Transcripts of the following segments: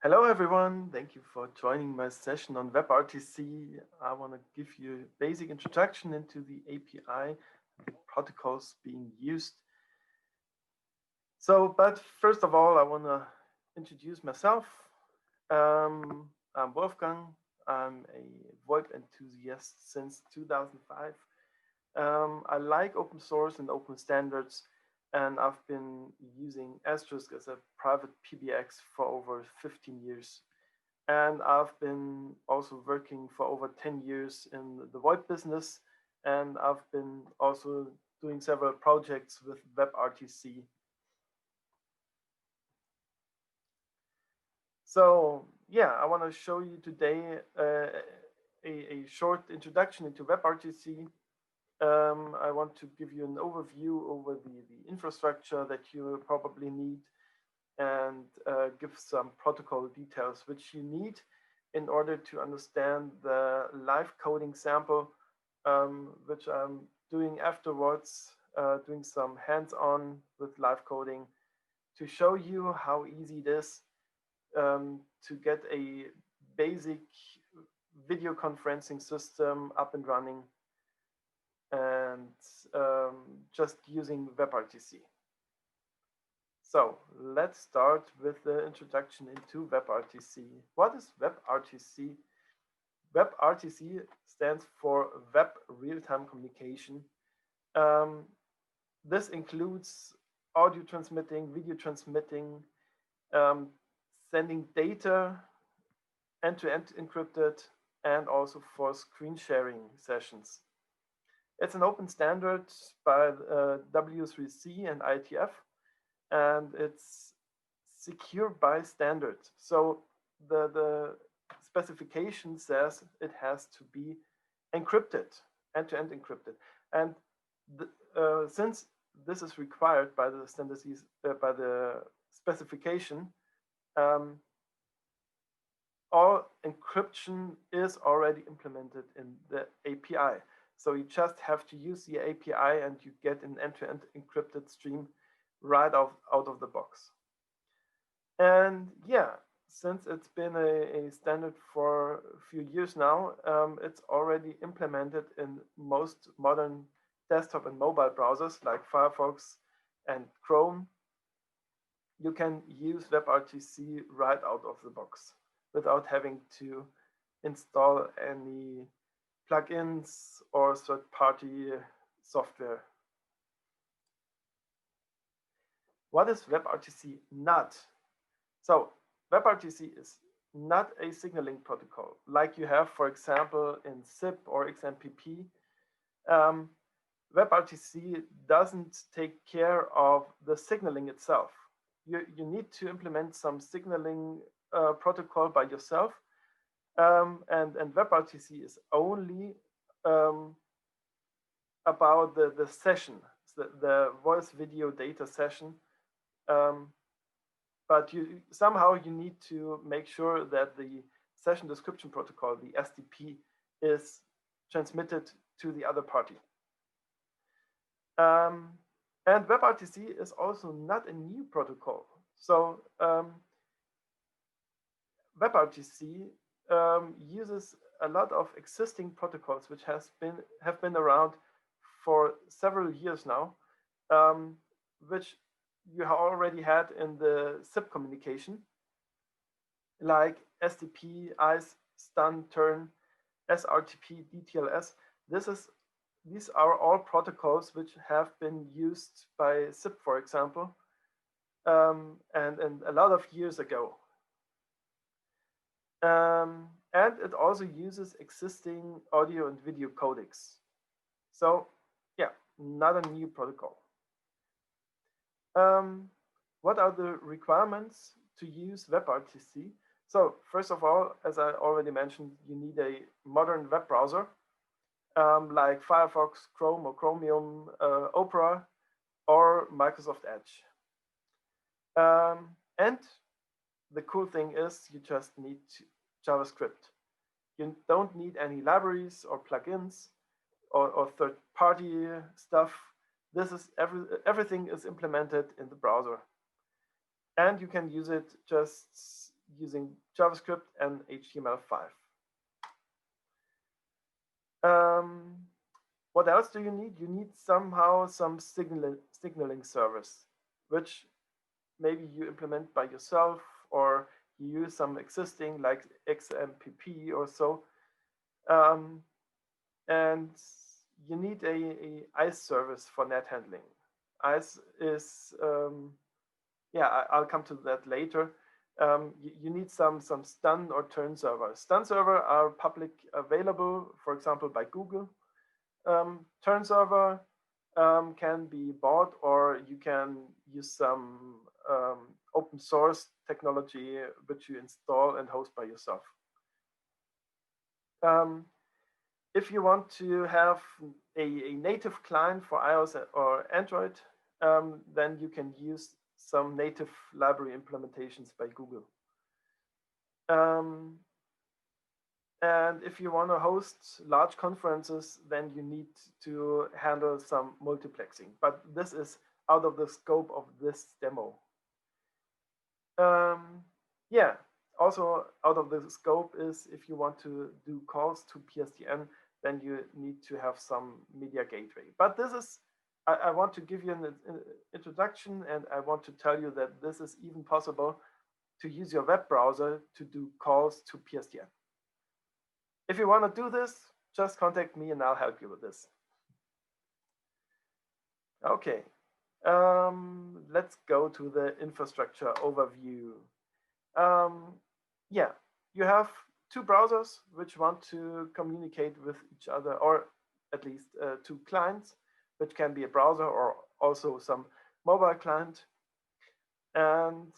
Hello, everyone. Thank you for joining my session on WebRTC. I want to give you a basic introduction into the API, the protocols being used. But first of all, I want to introduce myself. I'm Wolfgang. I'm a VoIP enthusiast since 2005. I like open source and open standards, and I've been using Asterisk as a private PBX for over 15 years. And I've been also working for over 10 years in the VoIP business, and I've been also doing several projects with WebRTC. So yeah, I want to show you today a short introduction into WebRTC. I want to give you an overview over the infrastructure that you probably need and give some protocol details which you need in order to understand the live coding sample, which I'm doing afterwards, doing some hands-on with live coding to show you how easy it is to get a basic video conferencing system up and running and just using WebRTC. So let's start with the introduction into WebRTC. What is WebRTC? WebRTC stands for Web Real-Time Communication. This includes audio transmitting, video transmitting, sending data end-to-end encrypted, and also for screen sharing sessions. It's an open standard by W3C and IETF, and it's secure by standard. So the specification says it has to be encrypted, end-to-end encrypted. And since this is required by the standards, by the specification, all encryption is already implemented in the API. So you just have to use the API and you get an end-to-end encrypted stream right out of the box. And yeah, since it's been a standard for a few years now, it's already implemented in most modern desktop and mobile browsers like Firefox and Chrome. You can use WebRTC right out of the box without having to install any plugins or third-party software. What is WebRTC not? So WebRTC is not a signaling protocol like you have, for example, in SIP or XMPP. WebRTC doesn't take care of the signaling itself. You need to implement some signaling protocol by yourself. And WebRTC is only about the session, the voice video data session. But somehow you need to make sure that the session description protocol, the SDP, is transmitted to the other party. And WebRTC is also not a new protocol. So WebRTC uses a lot of existing protocols which have been around for several years now, which you already had in the SIP communication, like SDP, ICE, STUN, TURN, SRTP, DTLS. These are all protocols which have been used by SIP, for example, and a lot of years ago. And it also uses existing audio and video codecs. So yeah, not a new protocol. What are the requirements to use WebRTC? So first of all, as I already mentioned, you need a modern web browser like Firefox, Chrome or Chromium, Opera, or Microsoft Edge. And the cool thing is you just need JavaScript. You don't need any libraries or plugins or third-party stuff. This is everything is implemented in the browser. And you can use it just using JavaScript and HTML5. What else do you need? You need somehow some signaling service, which maybe you implement by yourself, or you use some existing like XMPP or so. And you need a ICE service for net handling. ICE is, yeah, I'll come to that later. You need some stun or turn server. Stun server are public available, for example, by Google. Turn server can be bought, or you can use some open source technology which you install and host by yourself. If you want to have a native client for iOS or Android, then you can use some native library implementations by Google. And if you want to host large conferences, then you need to handle some multiplexing. But this is out of the scope of this demo. Yeah, also out of the scope is if you want to do calls to PSTN, then you need to have some media gateway. But this is, I want to give you an introduction, and I want to tell you that this is even possible to use your web browser to do calls to PSTN. If you want to do this, just contact me and I'll help you with this. Okay, let's go to the infrastructure overview. Yeah, you have two browsers which want to communicate with each other, or at least two clients, which can be a browser or also some mobile client. And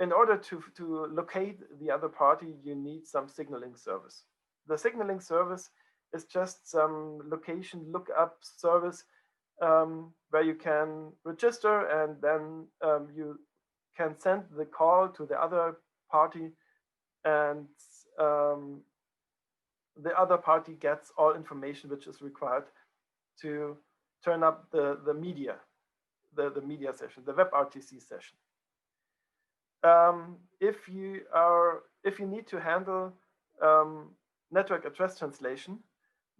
in order to locate the other party, you need some signaling service. The signaling service is just some location lookup service where you can register, and then you can send the call to the other party, and the other party gets all information which is required to turn up the media, the media session, the WebRTC session. If you need to handle network address translation,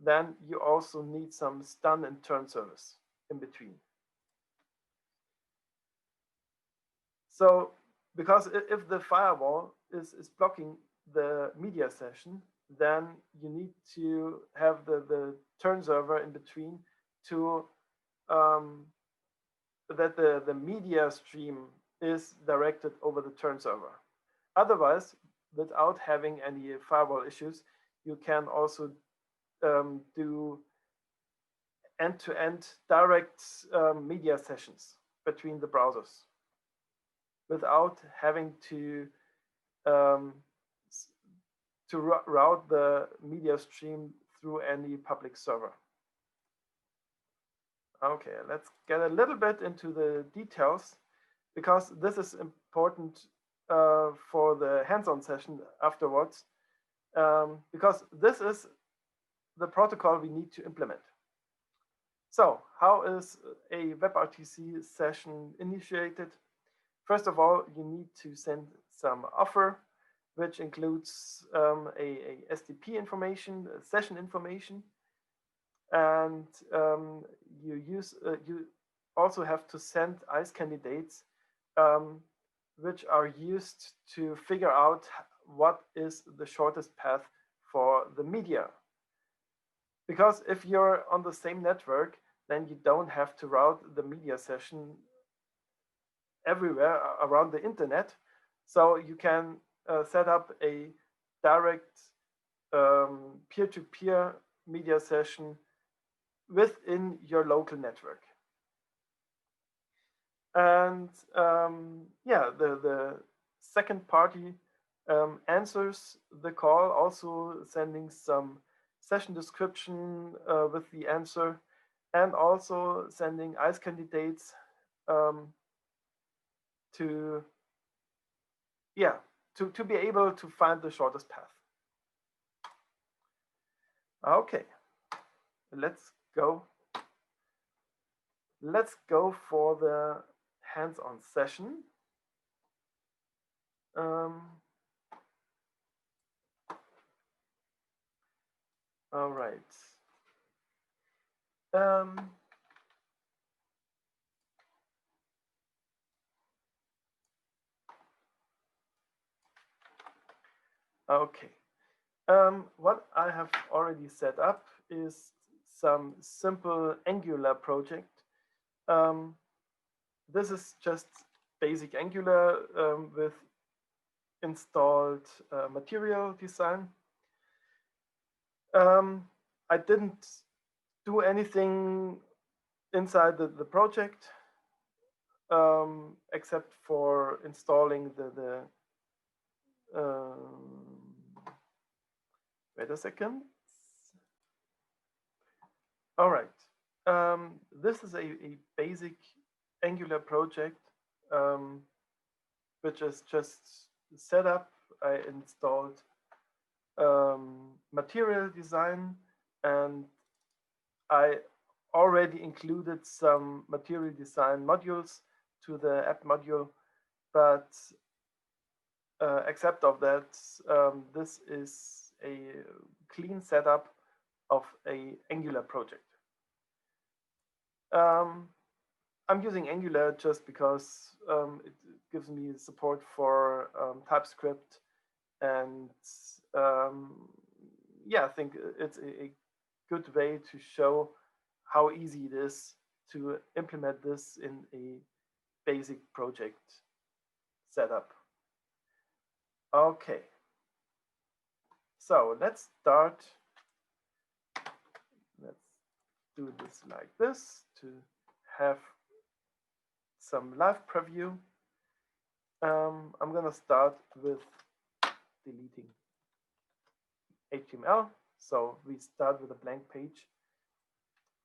then you also need some stun and turn service in between. So, because if the firewall is blocking the media session, then you need to have the turn server in between to that the media stream is directed over the turn server. Otherwise, without having any firewall issues, you can also do end-to-end direct media sessions between the browsers without having to route the media stream through any public server. Okay, let's get a little bit into the details, because this is important for the hands-on session afterwards, because this is the protocol we need to implement. So how is a WebRTC session initiated? First of all, you need to send some offer, which includes a SDP information, session information, and you also have to send ICE candidates, which are used to figure out what is the shortest path for the media. Because if you're on the same network, then you don't have to route the media session everywhere around the internet. So you can set up a direct peer-to-peer media session within your local network. And yeah, the second party answers the call, also sending some session description with the answer, and also sending ICE candidates to be able to find the shortest path. Okay, let's go for the hands-on session. All right. Okay. What I have already set up is some simple Angular project. This is just basic Angular with installed material design. I didn't do anything inside the project except for installing the wait a second. All right. This is a basic Angular project, which is just set up. I installed material design, and I already included some material design modules to the app module, but except of that, this is a clean setup of a Angular project. I'm using Angular just because it gives me support for TypeScript, and yeah, I think it's a good way to show how easy it is to implement this in a basic project setup. Okay, so let's start. Let's do this like this to have some live preview. I'm gonna start with deleting HTML. So we start with a blank page,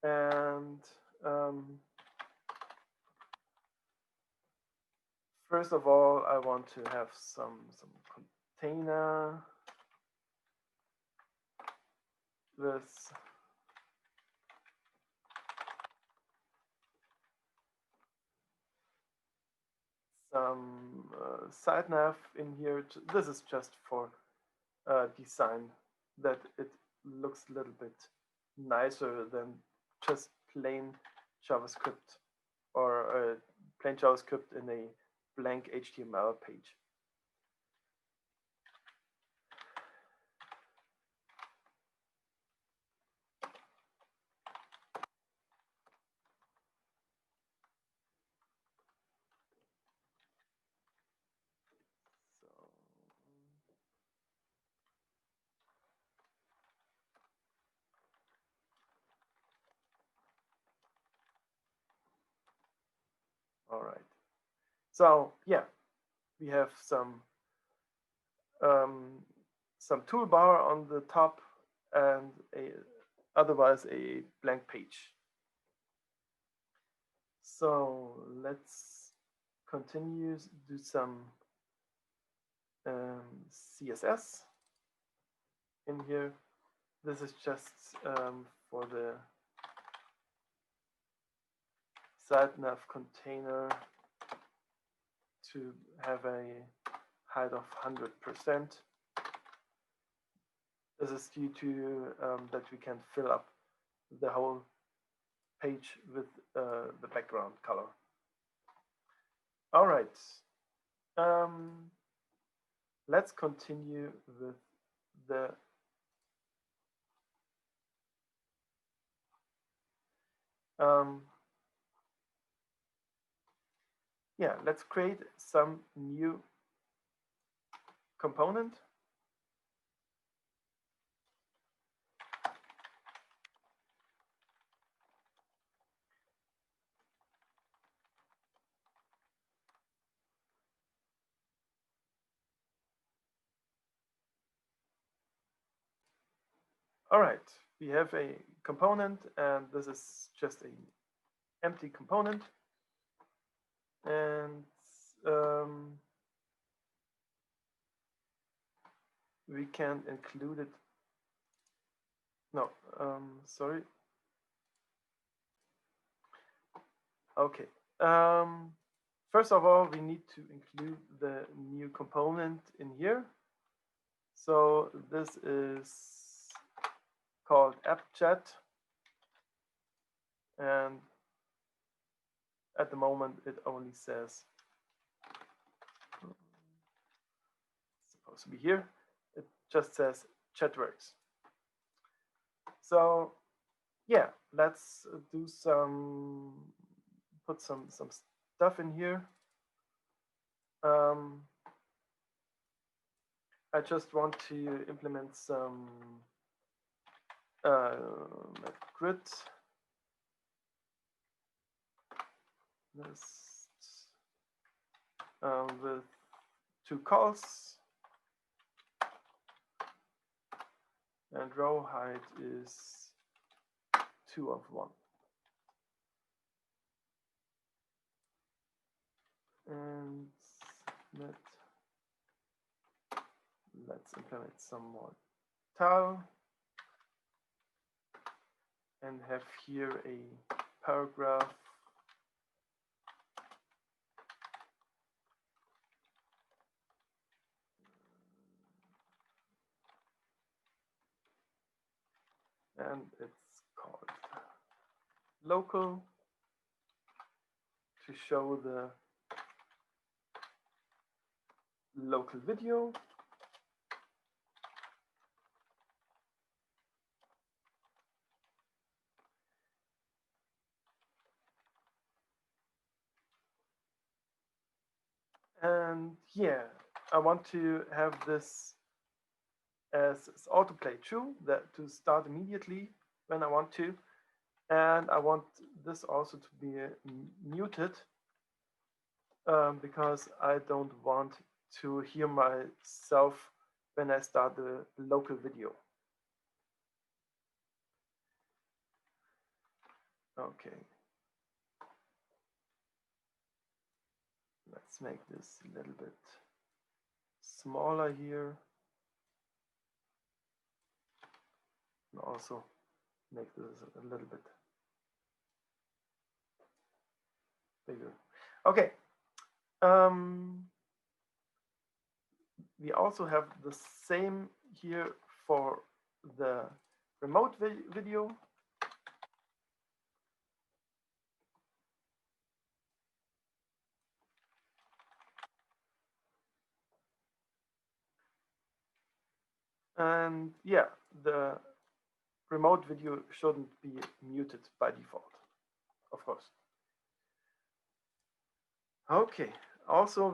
and first of all, I want to have some container with some site nav in here. This is just for design, that it looks a little bit nicer than just plain JavaScript or plain JavaScript in a blank HTML page. All right. So yeah, we have some toolbar on the top and otherwise a blank page. So let's continue, do some CSS in here. This is just for the site nav container to have a height of 100%. This is due to that we can fill up the whole page with the background color. All right. Let's continue with the yeah, let's create some new component. All right, we have a component, and this is just an empty component. And we can include it. No, sorry. Okay. first of all, we need to include the new component in here. So this is called app chat, and at the moment it only says it's supposed to be here. It just says chat works. So yeah, let's do put some stuff in here. I just want to implement some grid list with 2 calls, and row height is 2 of 1. And let's implement some more tal and have here a paragraph and it's called local to show the local video. And yeah, I want to have this as autoplay true, that to start immediately when I want to. And I want this also to be muted because I don't want to hear myself when I start the local video. Okay. Let's make this a little bit smaller here. And also make this a little bit bigger. Okay. We also have the same here for the remote video. And yeah, the remote video shouldn't be muted by default, of course. Okay, also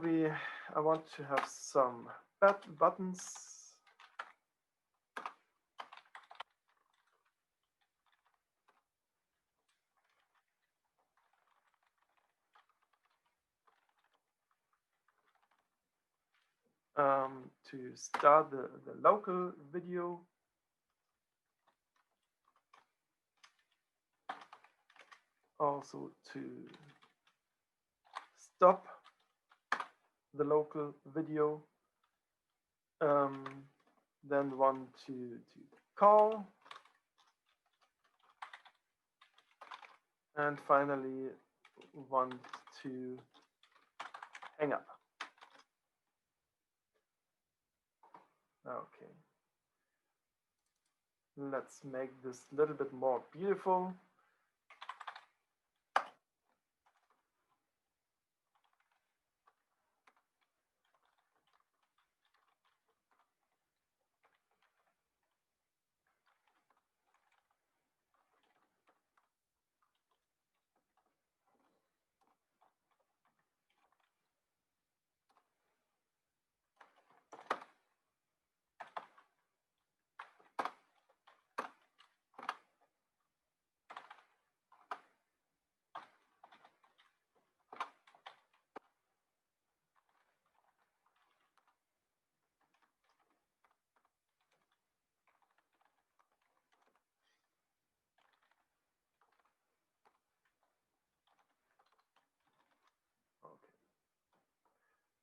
I want to have some buttons. To start the local video. Also to stop the local video. Then one to call. And finally, one to hang up. Okay. Let's make this a little bit more beautiful.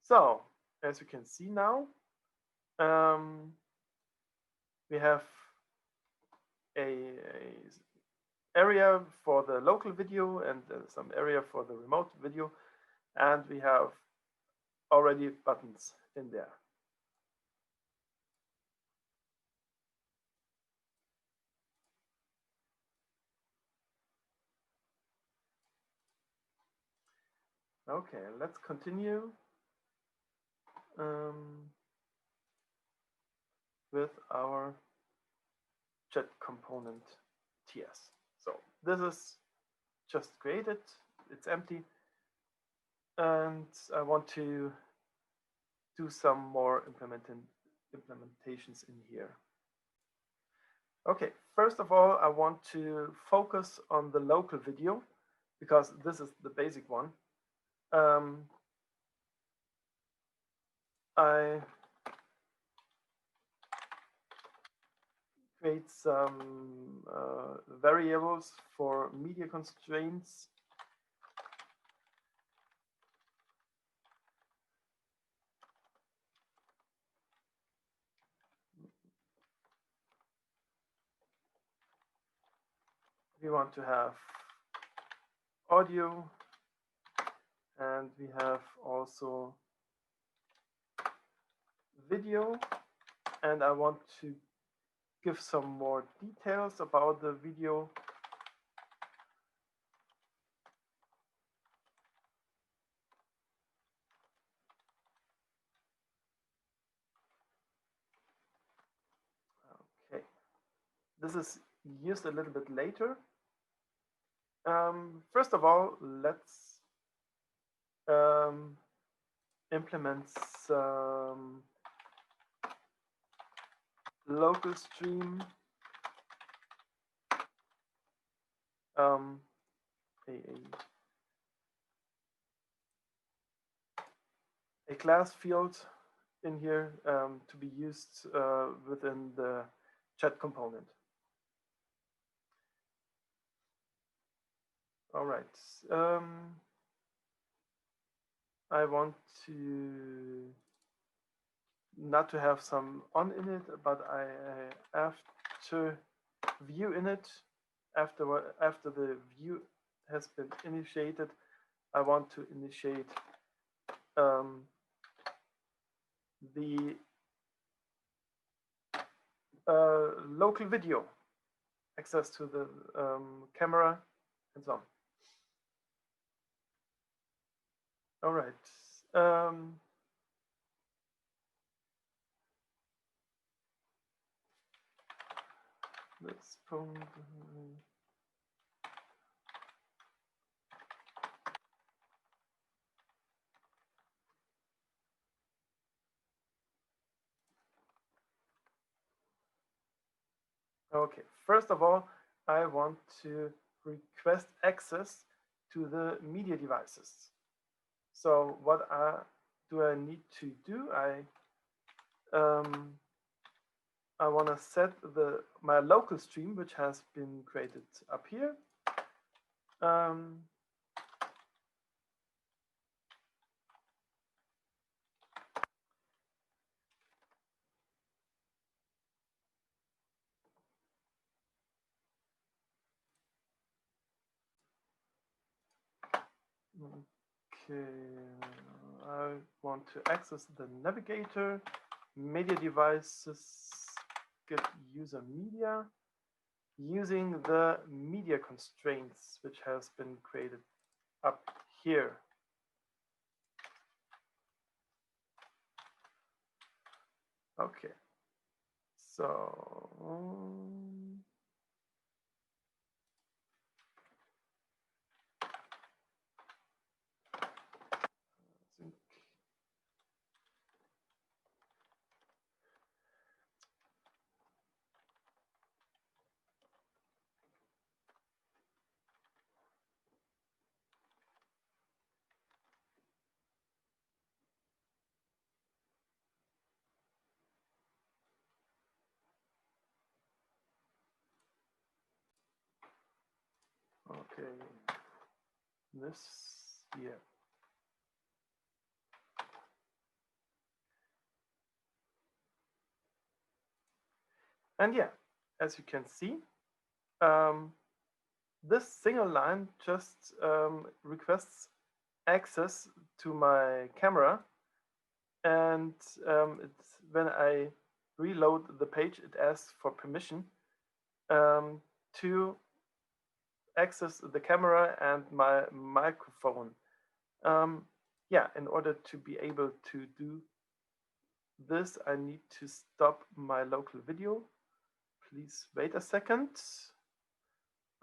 So, as you can see now, we have a area for the local video and some area for the remote video. and we have already buttons in there. Okay, let's continue with our chat component TS. So this is just created, it's empty, and I want to do some more implementations in here. Okay, first of all, I want to focus on the local video because this is the basic one. I create some variables for media constraints. We want to have audio, and we have also video, and I want to give some more details about the video. Okay, this is used a little bit later. First of all, let's implement some local stream, a class field in here to be used within the chat component. All right. I want to not to have some on in it, but I after view in it, after the view has been initiated, I want to initiate the local video, access to the camera, and so on. All right. Let's phone. Okay, first of all, I want to request access to the media devices. So what do I need to do? I want to set my local stream, which has been created up here. Okay, I want to access the navigator, media devices, get user media, using the media constraints, which has been created up here. Okay, so okay, this here. And yeah, as you can see, this single line just requests access to my camera, and when I reload the page, it asks for permission to access the camera and my microphone. Yeah, in order to be able to do this, I need to stop my local video. Please wait a second.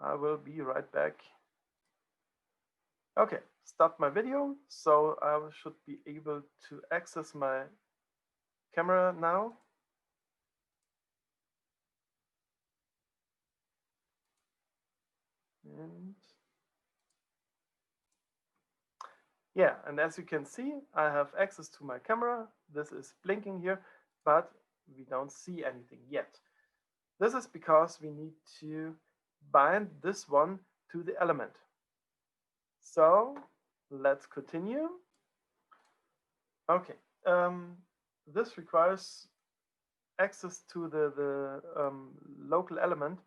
I will be right back. Okay, stop my video. So I should be able to access my camera now. And yeah, and as you can see, I have access to my camera. This is blinking here, but we don't see anything yet. This is because we need to bind this one to the element. So let's continue. Okay, this requires access to the local element,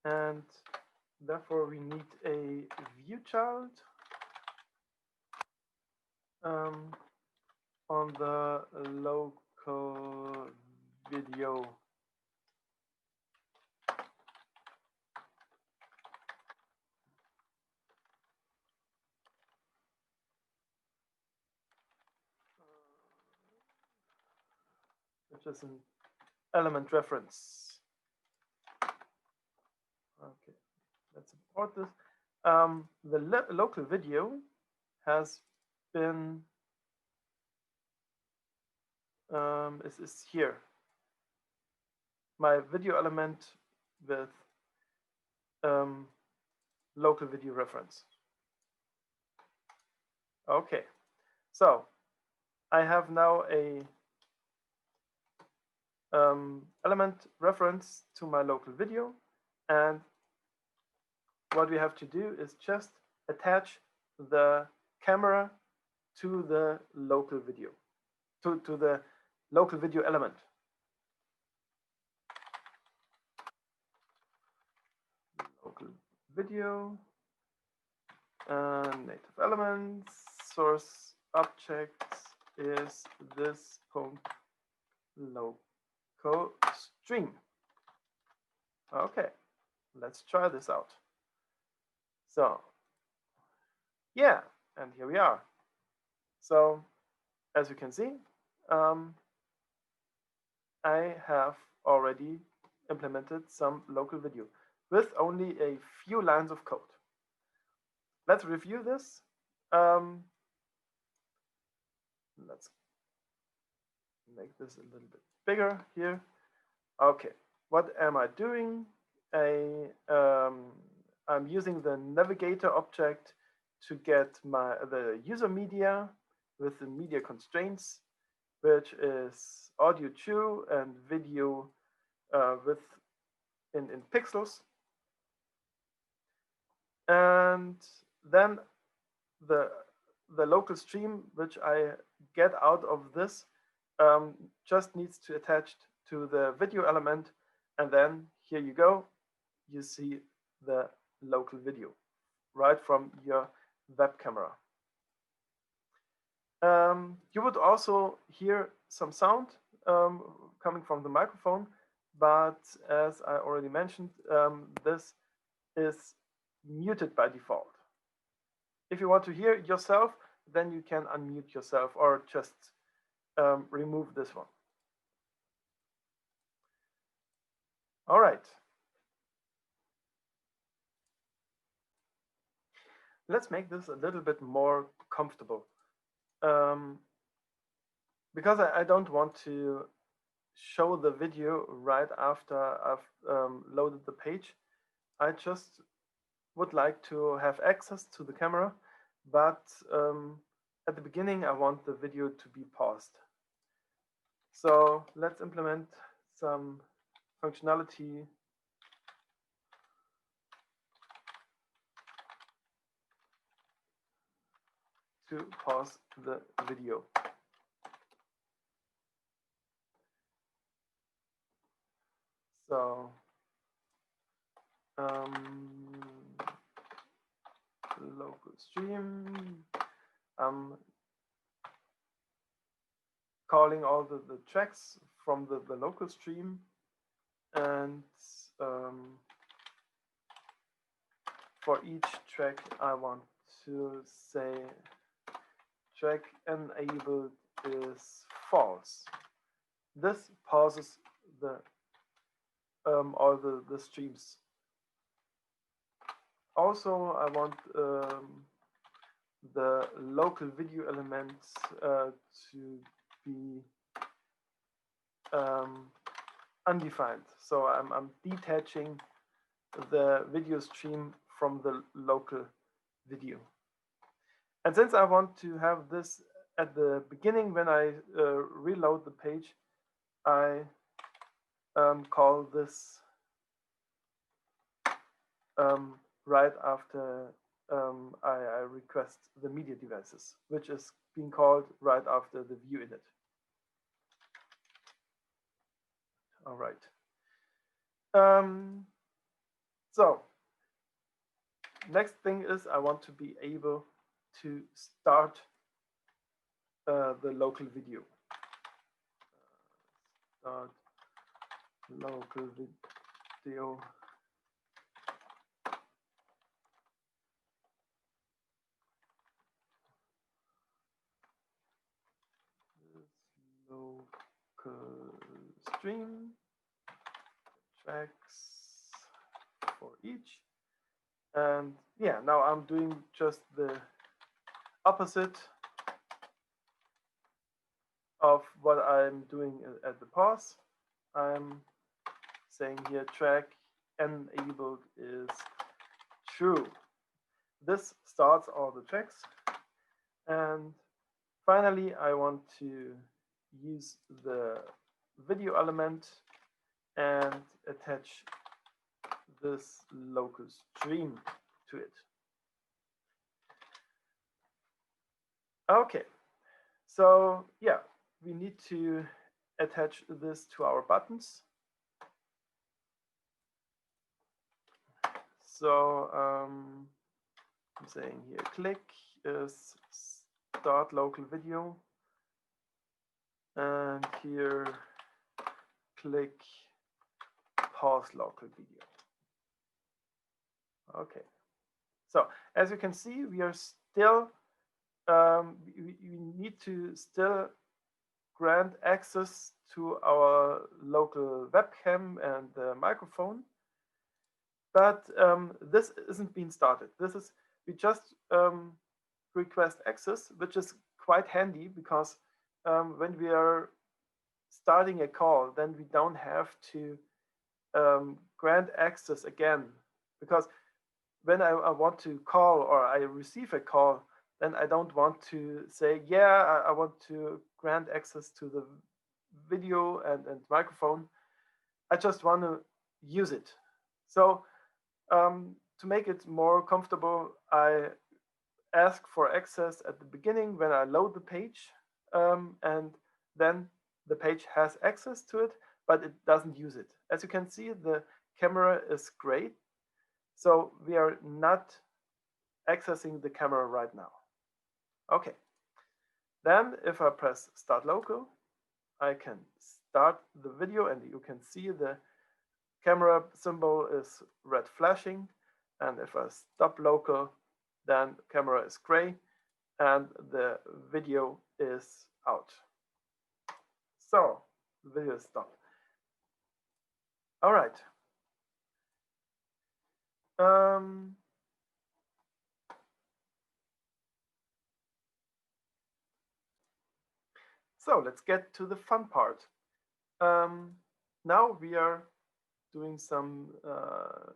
and therefore we need a view child on the local video. Which is an element reference. Okay, let's import this. The local video has been is here. My video element with local video reference. Okay, so I have now a element reference to my local video, and what we have to do is just attach the camera to the local video, to the local video element. Local video, native elements, source object is this local stream. Okay, let's try this out. So yeah, and here we are. So as you can see, I have already implemented some local video with only a few lines of code. Let's review this. Let's make this a little bit bigger here. Okay, what am I doing? I'm using the navigator object to get the user media with the media constraints, which is audio true and video in pixels. And then the local stream, which I get out of this, just needs to attach to the video element, and then here you go, you see the local video right from your web camera. You would also hear some sound coming from the microphone, but as I already mentioned, this is muted by default. If you want to hear yourself, then you can unmute yourself or just remove this one. All right. Let's make this a little bit more comfortable. Because I don't want to show the video right after I've loaded the page. I just would like to have access to the camera, but at the beginning I want the video to be paused. So let's implement some functionality to pause the video. So local stream I'm calling all the tracks from the local stream, and for each track I want to say track enabled is false. This pauses the all the streams. Also, I want the local video elements to be undefined. So I'm detaching the video stream from the local video. And since I want to have this at the beginning when I reload the page, I call this right after I request the media devices, which is being called right after the view init. All right. So next thing is I want to be able to start the local video. Start local video. Local stream tracks for each. And yeah, now I'm doing just the opposite of what I'm doing at the pause. I'm saying here track enabled is true. This starts all the tracks. And finally, I want to use the video element and attach this local stream to it. Okay, so yeah, we need to attach this to our buttons. So I'm saying here click is start local video, and here click pause local video. Okay, so as you can see, we are still we need to still grant access to our local webcam and the microphone, but this isn't being started. This is, we just request access, which is quite handy because when we are starting a call, then we don't have to grant access again, because when I want to call or I receive a call, then I don't want to say, yeah, I want to grant access to the video and microphone. I just want to use it. So to make it more comfortable, I ask for access at the beginning when I load the page, and then the page has access to it, but it doesn't use it. As you can see, the camera is gray, so we are not accessing the camera right now. Okay, then if I press start local, I can start the video, and you can see the camera symbol is red flashing, and if I stop local, then camera is gray and the video is out. So the video is stopped. All right. So let's get to the fun part. Now we are doing some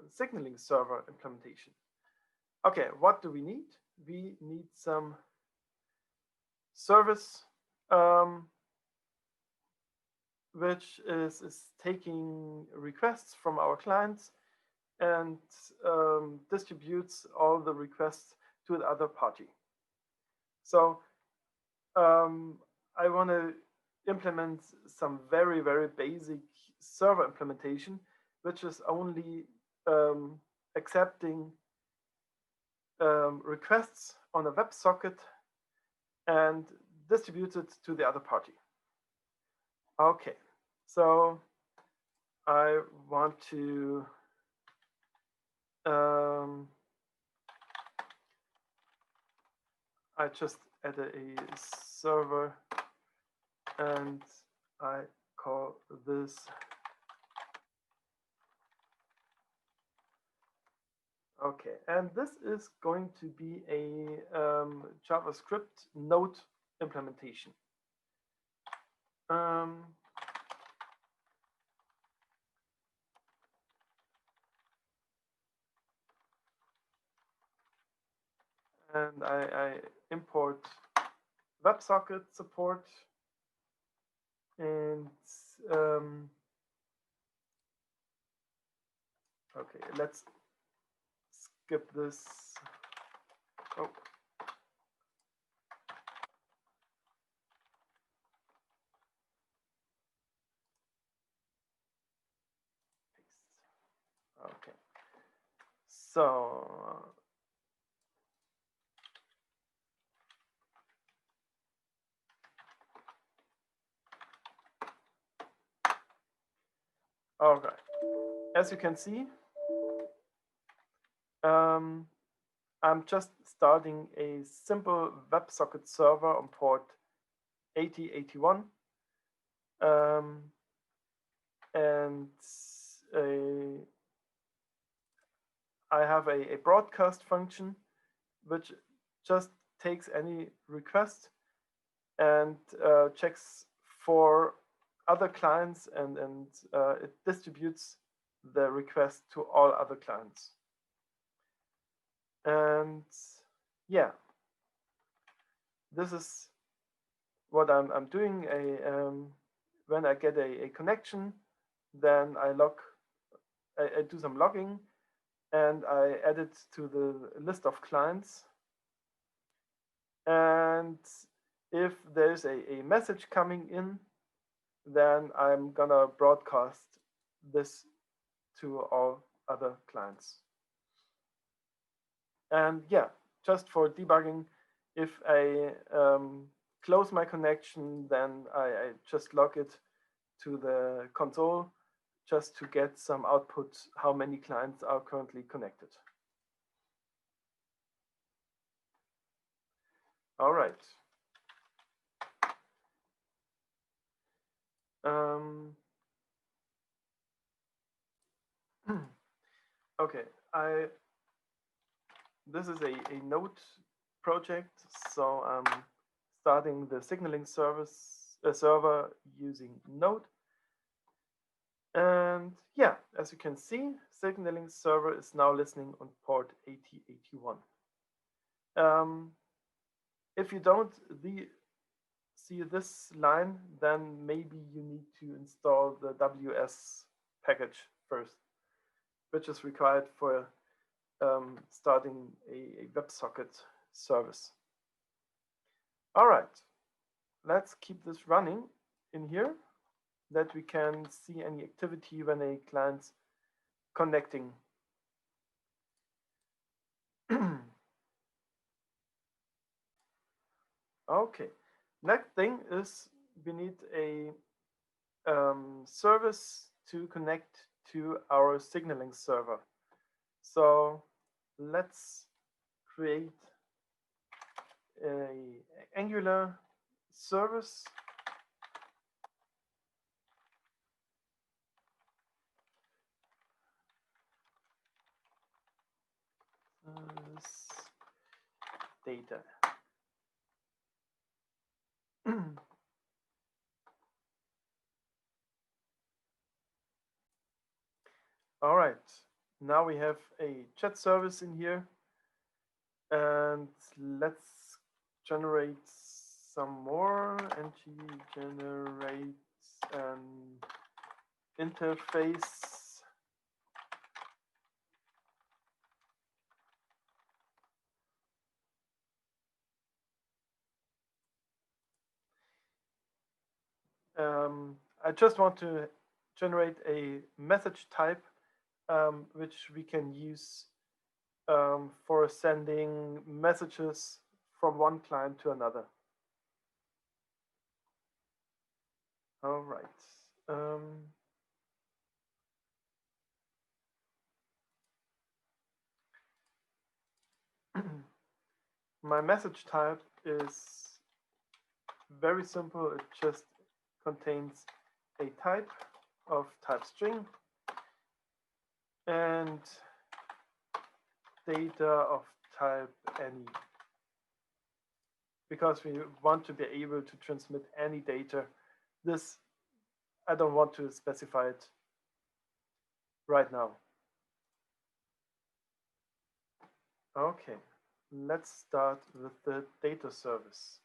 signaling server implementation. Okay, what do we need? We need some service which is taking requests from our clients and distributes all the requests to the other party. So I want to implement some very, very basic server implementation, which is only accepting requests on a WebSocket and distributes it to the other party. Okay, so I want to I just added a server and I call this okay, and this is going to be a JavaScript node implementation. And I import WebSocket support and okay, let's skip this. Oh. Okay. So all right. As you can see, I'm just starting a simple WebSocket server on port 8081. And I have a broadcast function which just takes any request and checks for other clients and it distributes the request to all other clients. And yeah, this is what I'm doing. When I get a connection, then I do some logging and I add it to the list of clients. And if there's a message coming in, then I'm gonna broadcast this to all other clients. And yeah, just for debugging, if I close my connection, then I just log it to the console just to get some output, how many clients are currently connected. All right. Okay, this is a node project, so I'm starting the signaling server using Node. And yeah, as you can see, signaling server is now listening on port 8081. If you don't see this line, then maybe you need to install the WS package first, which is required for starting a WebSocket service. All right, let's keep this running in here that we can see any activity when a client's connecting. Okay, next thing is we need a service to connect to our signaling server. So let's create a Angular service. Data. All right, now we have a chat service in here, and let's generate some more. ng generates an interface. I just want to generate a message type which we can use for sending messages from one client to another. All right. My message type is very simple. It just contains a type of type string and data of type any, because we want to be able to transmit any data. This, I don't want to specify it right now. Okay, let's start with the data service.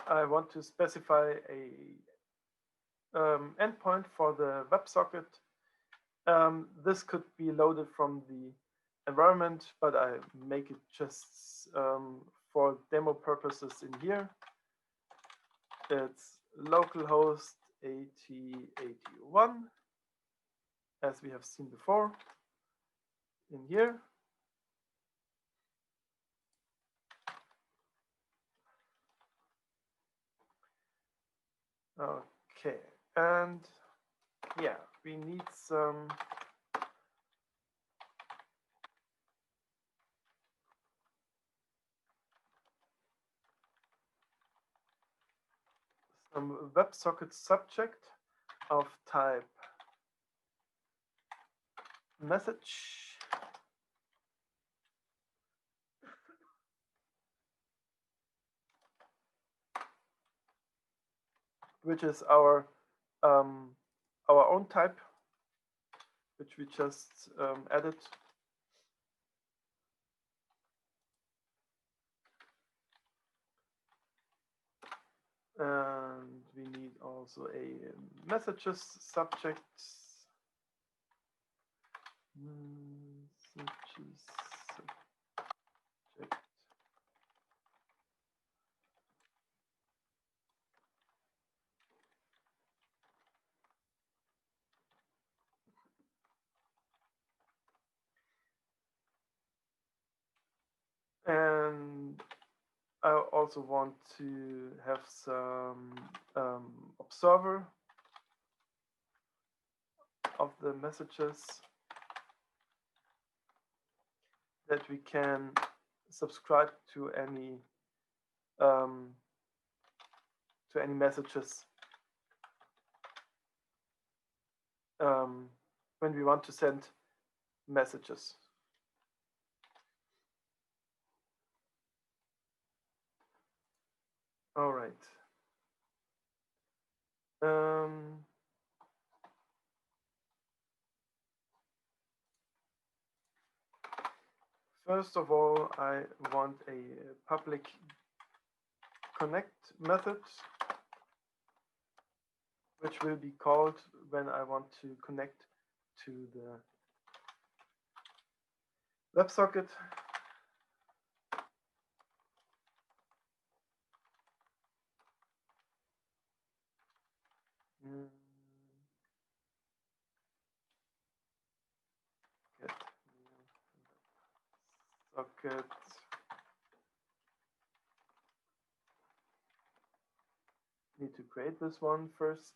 I want to specify a endpoint for the WebSocket. This could be loaded from the environment, but I make it just for demo purposes in here. It's localhost 8081, as we have seen before in here. Okay, and yeah, we need some WebSocket subject of type message, which is our own type, which we just added. And we need also a messages subject. Messages subject. And I also want to have some observer of the messages that we can subscribe to any messages when we want to send messages. All right. First of all, I want a public connect method, which will be called when I want to connect to the WebSocket. Get socket. Need to create this one first.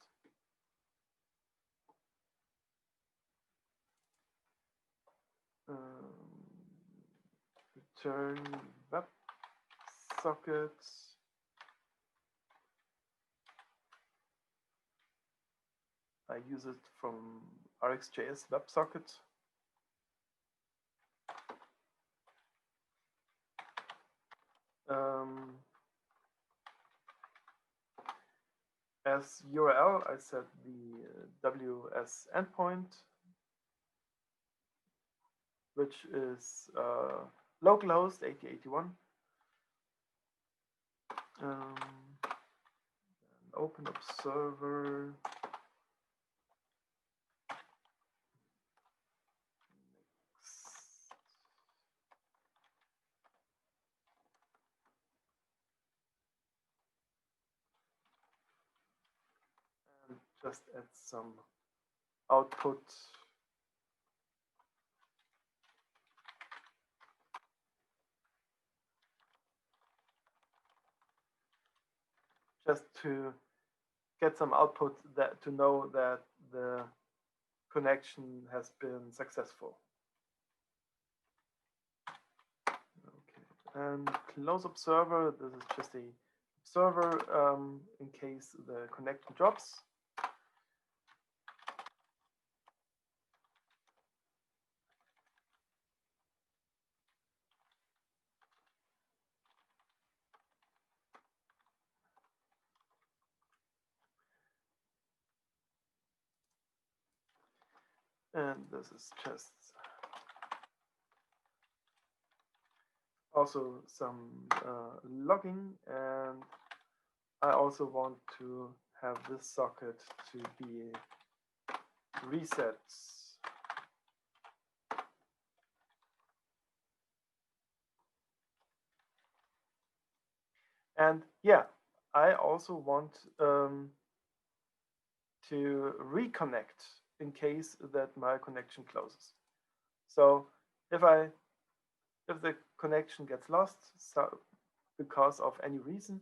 Return WebSockets. I use it from RxJS WebSocket. As URL, I set the WS endpoint, which is localhost 8081. Open observer. just add some output. Just to get some output that to know that the connection has been successful. Okay, and close observer. This is just a observer in case the connection drops. And this is just also some logging, and I also want to have this socket to be resets. And yeah, I also want to reconnect in case that my connection closes. So if the connection gets lost because of any reason,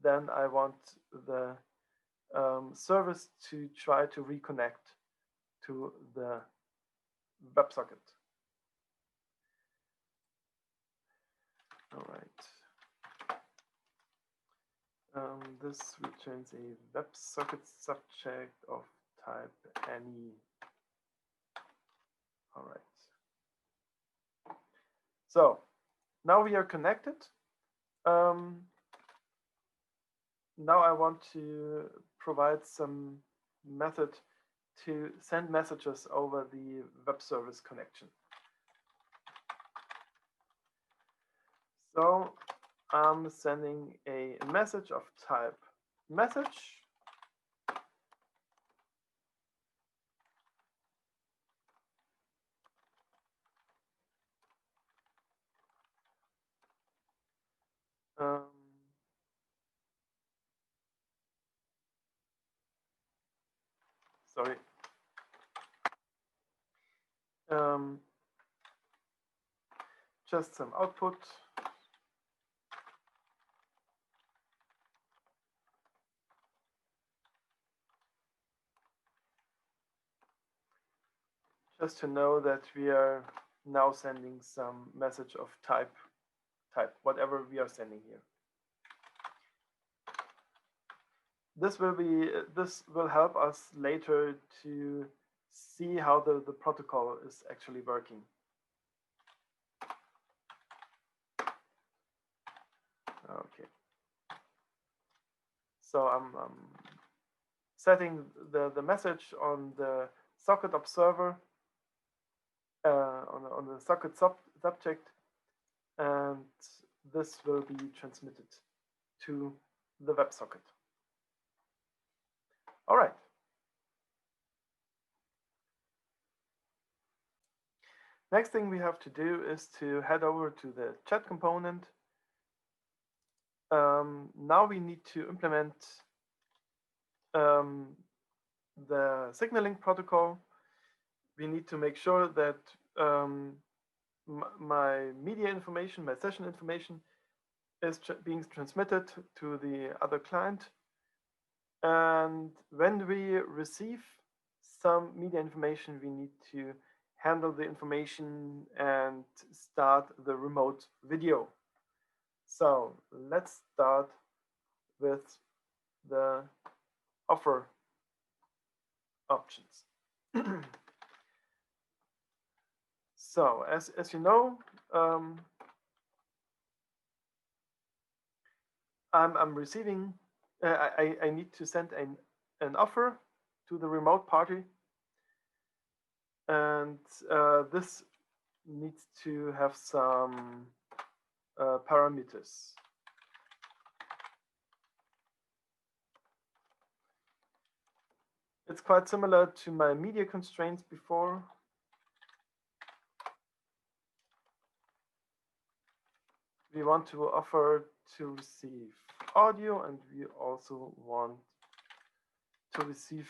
then I want the service to try to reconnect to the WebSocket. All right. This returns a WebSocket subject of type any. All right. So now we are connected. Now I want to provide some method to send messages over the web service connection. So I'm sending a message of type message. Sorry. Just some output. Just to know that we are now sending some message of type, whatever we are sending here. This will help us later to see how the protocol is actually working. Okay. So I'm setting the message on the socket observer, on the socket subject, and this will be transmitted to the WebSocket. All right. Next thing we have to do is to head over to the chat component. Now we need to implement the signaling protocol. We need to make sure that my media information, my session information is being transmitted to the other client. And when we receive some media information, we need to handle the information and start the remote video. So let's start with the offer options. So as you know, I'm receiving. I need to send an offer to the remote party, and this needs to have some parameters. It's quite similar to my media constraints before. We want to offer to receive audio, and we also want to receive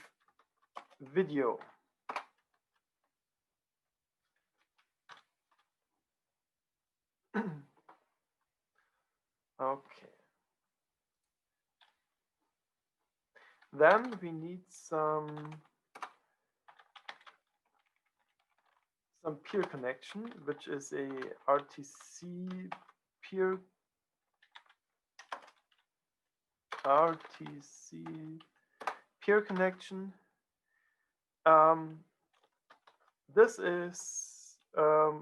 video. Okay. Then we need some peer connection, which is a RTC peer connection. This is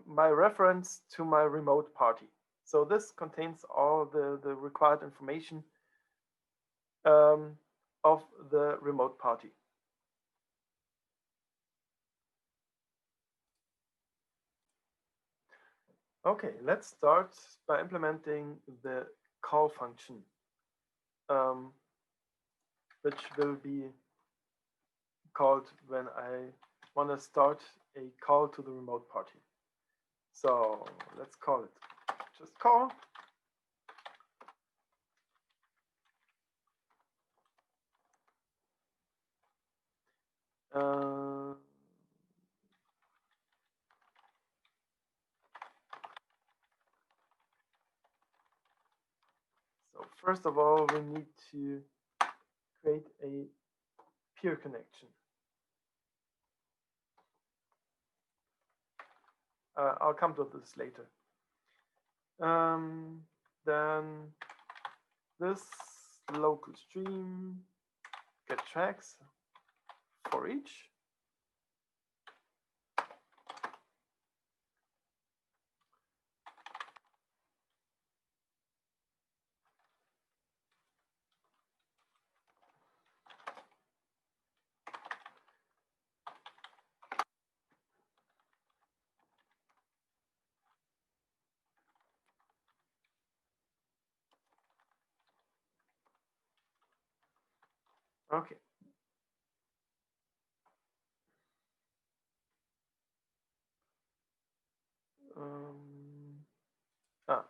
my reference to my remote party. So this contains all the required information of the remote party. Okay, let's start by implementing the call function, which will be called when I want to start a call to the remote party. So let's call it just call. So first of all, we need to create a peer connection. I'll come to this later. Then this local stream get tracks for each. Okay. Ah.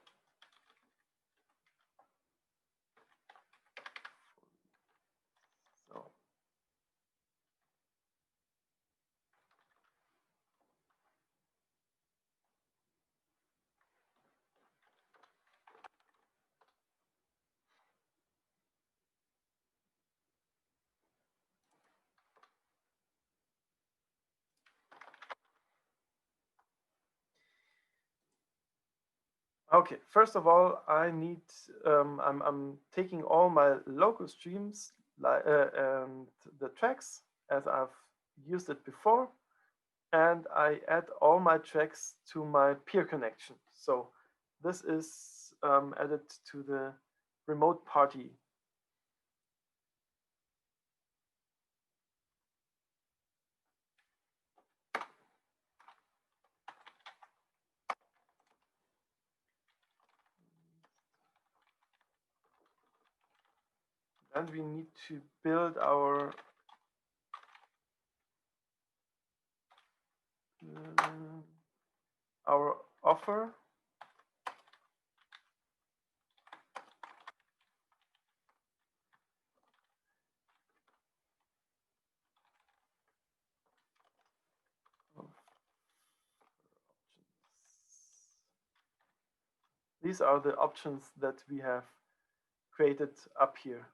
So. Okay, first of all, I need, I'm taking all my local streams and the tracks as I've used it before, and I add all my tracks to my peer connection. So this is added to the remote party. Then we need to build our offer. These are the options that we have created up here.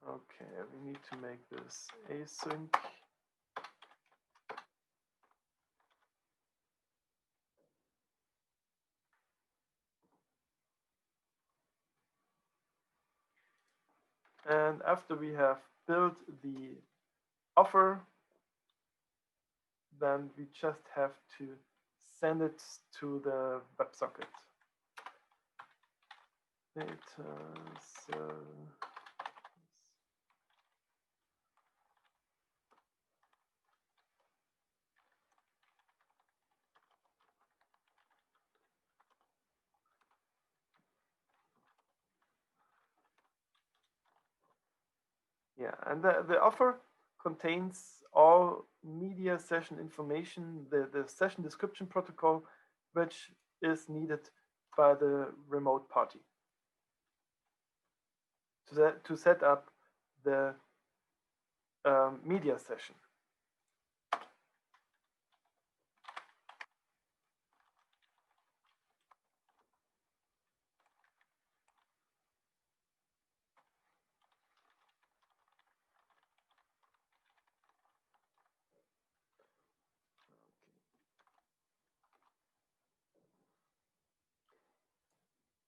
Okay, we need to make this async. And after we have built the offer, then we just have to send it to the WebSocket. Yeah, and the offer contains all media session information, the session description protocol, which is needed by the remote party to set up the media session.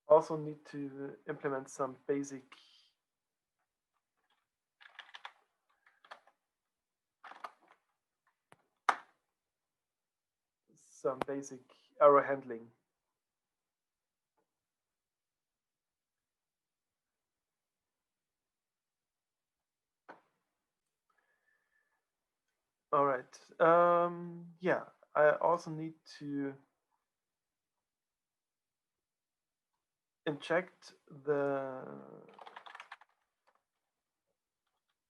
Also need to implement some basic error handling. All right. Yeah, I also need to inject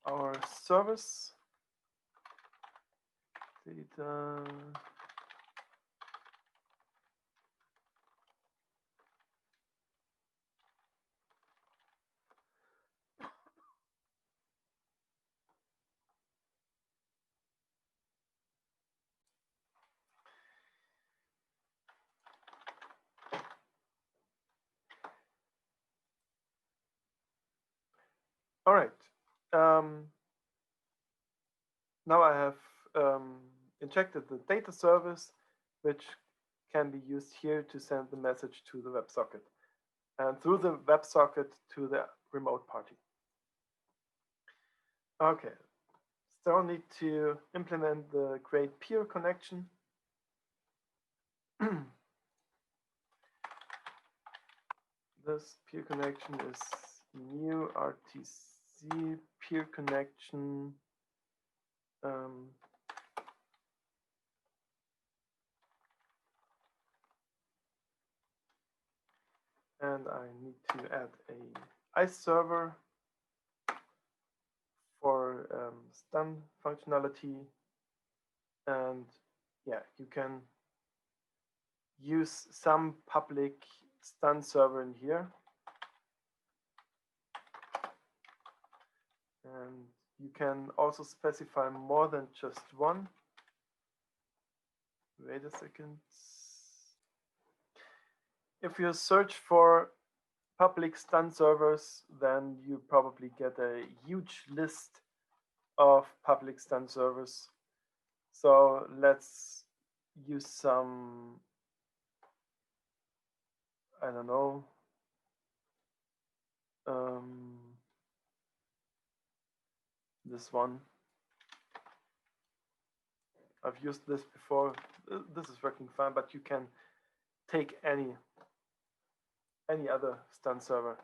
our service data. All right. Now I have injected the data service, which can be used here to send the message to the WebSocket and through the WebSocket to the remote party. Okay, still need to implement the create peer connection. This peer connection is new RTC peer connection. And I need to add a ICE server for stun functionality. And yeah, you can use some public stun server in here. And you can also specify more than just one. Wait a second. If you search for public stun servers, then you probably get a huge list of public stun servers. So let's use some, I don't know, this one. I've used this before. This is working fine, but you can take any other stun server.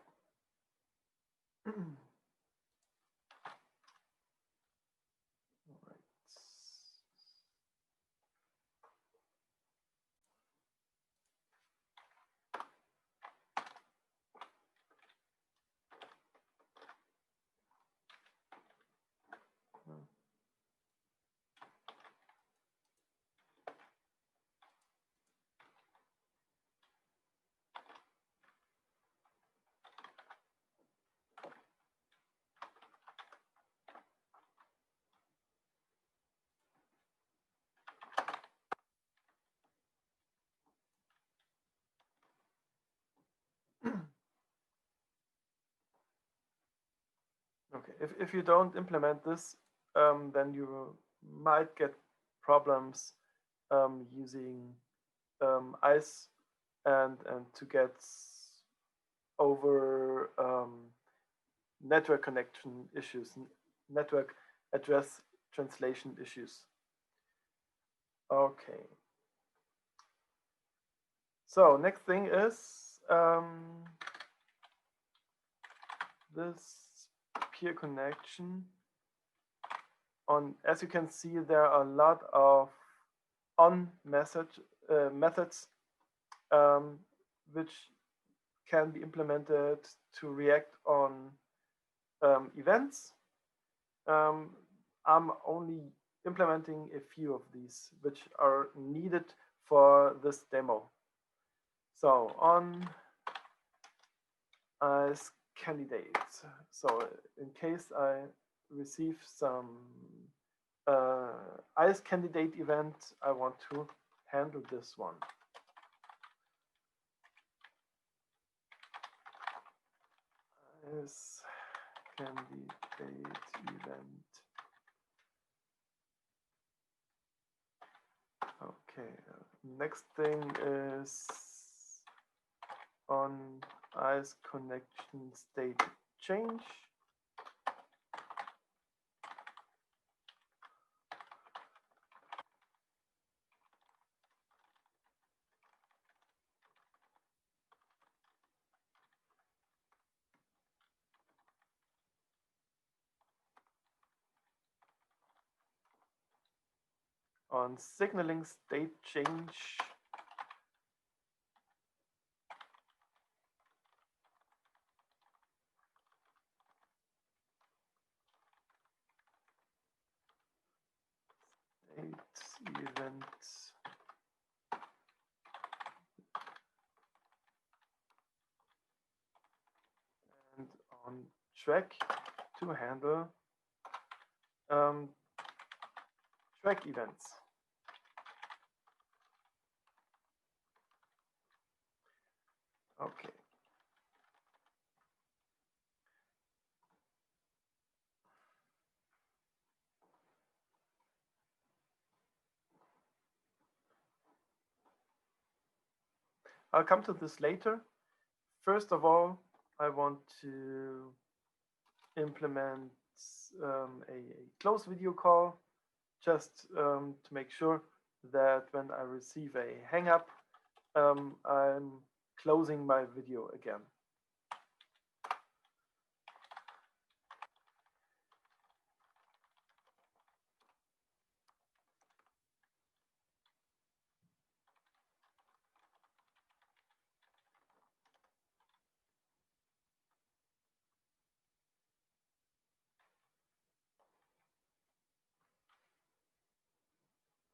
Okay, if you don't implement this, then you might get problems using ICE and to get over network connection issues, network address translation issues. Okay. So next thing is this peer connection. As you can see, there are a lot of methods which can be implemented to react on events. I'm only implementing a few of these, which are needed for this demo. So on as candidates. So in case I receive some ICE candidate event, I want to handle this one. ICE candidate event. Okay, next thing is on ICE connection state change. On signaling state change, state event, and on track to handle track events. Okay. I'll come to this later. First of all, I want to implement a close video call just to make sure that when I receive a hang up, I'm closing my video again.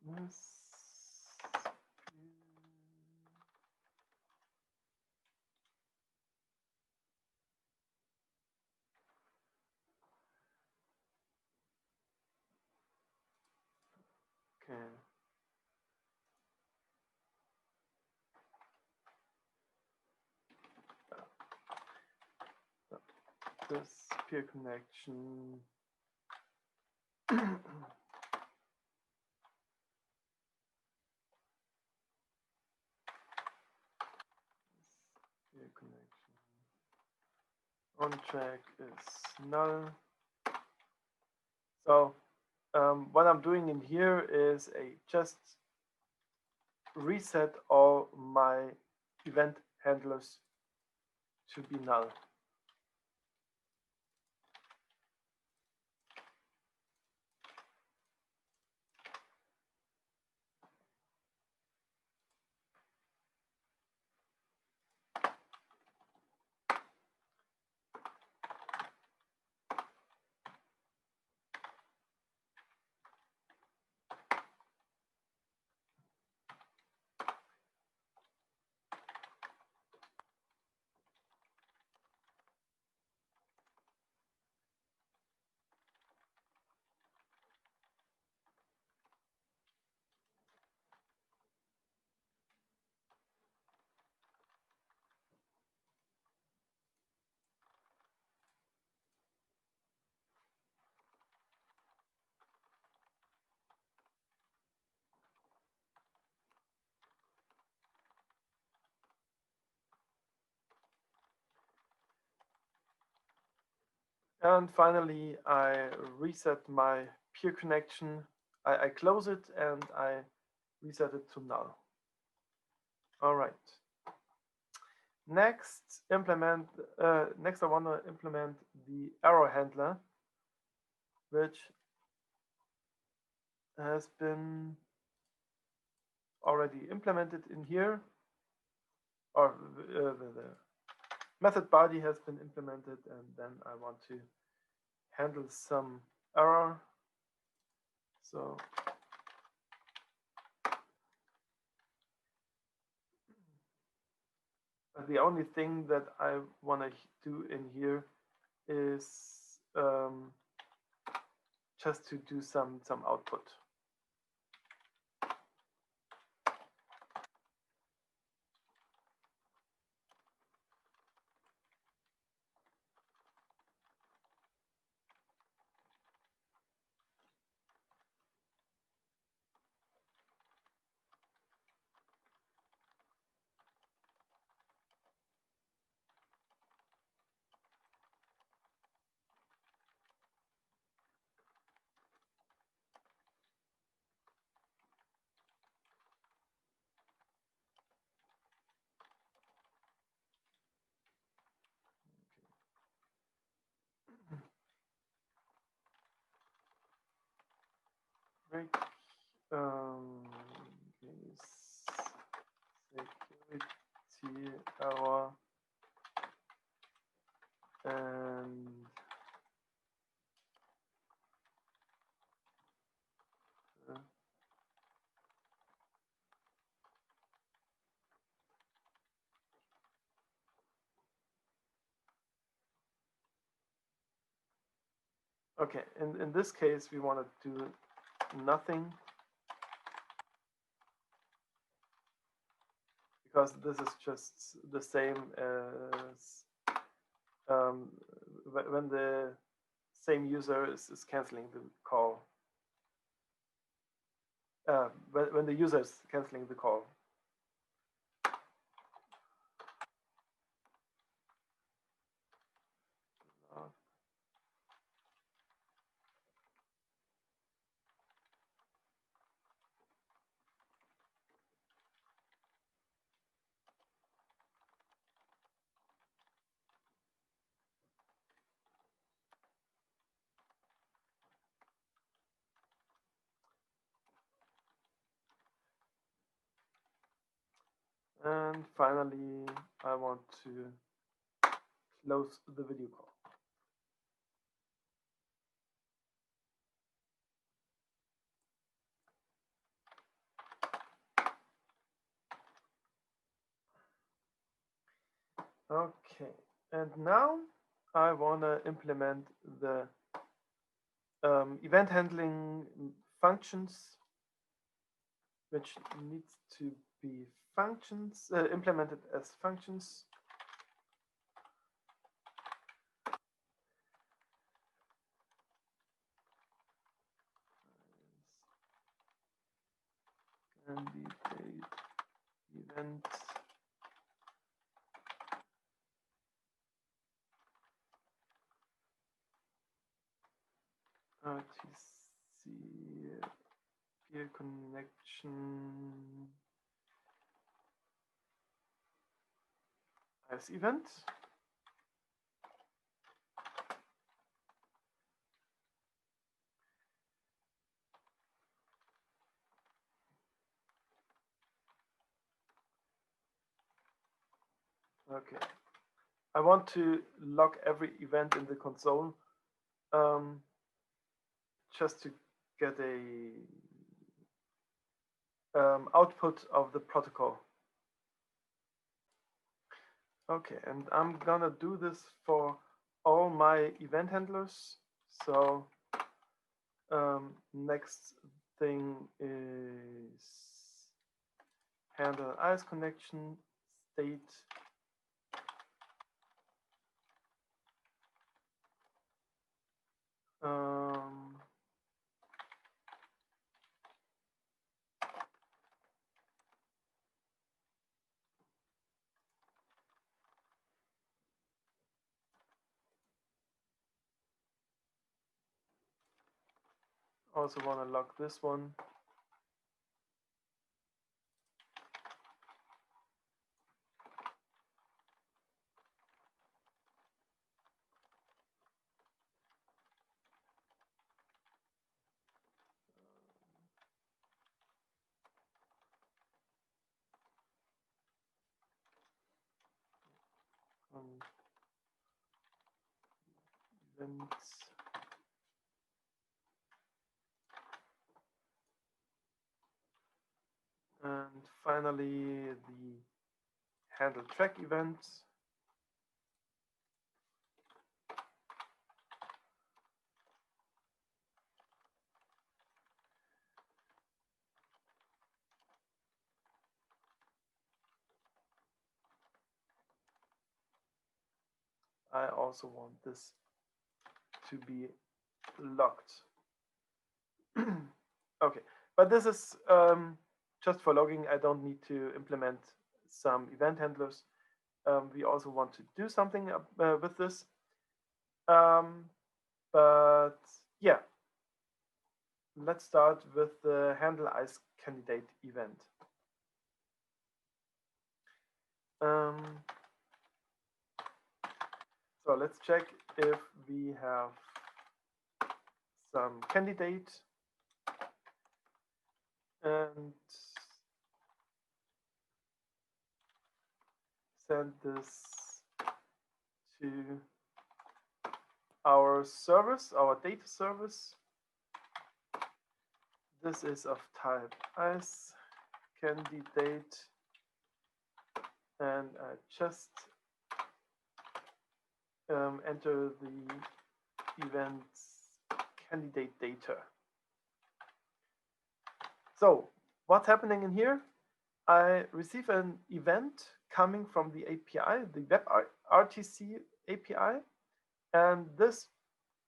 Yes. Okay. This peer connection. Peer connection on track is null. So what I'm doing in here is just reset all my event handlers to be null. And finally, I reset my peer connection. I close it and I reset it to null. All right. Next, I want to implement the error handler, which has been already implemented in here, or the method body has been implemented, and then I want to handle some error. So the only thing that I want to do in here is just to do some output. Break security error and okay, in this case we want to do nothing because this is just the same as when the same user is canceling the call. When the user is canceling the call. And finally, I want to close the video call. Okay, and now I want to implement the event handling functions, which needs to be functions implemented as functions. Candidate event RTC peer connection as event. Okay, I want to log every event in the console just to get a output of the protocol. Okay, and I'm gonna do this for all my event handlers. So next thing is handle IS connection state. Also want to log this one. Events finally, the handle track event. I also want this to be logged. Okay, but this is just for logging. I don't need to implement some event handlers. We also want to do something with this. But yeah, let's start with the handle as candidate event. So let's check if we have some candidate and send this to our service, our data service. This is of type as candidate, and I just enter the event's candidate data. So what's happening in here? I receive an event coming from the API, the WebRTC API, and this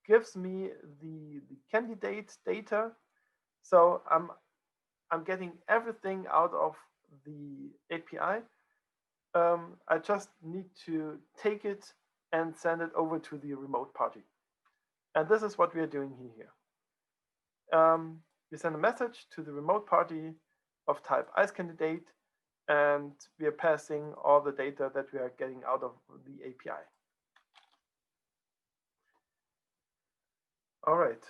gives me the candidate data. So I'm getting everything out of the API. I just need to take it and send it over to the remote party. And this is what we are doing here. We send a message to the remote party of type isCandidate, and we are passing all the data that we are getting out of the API. All right.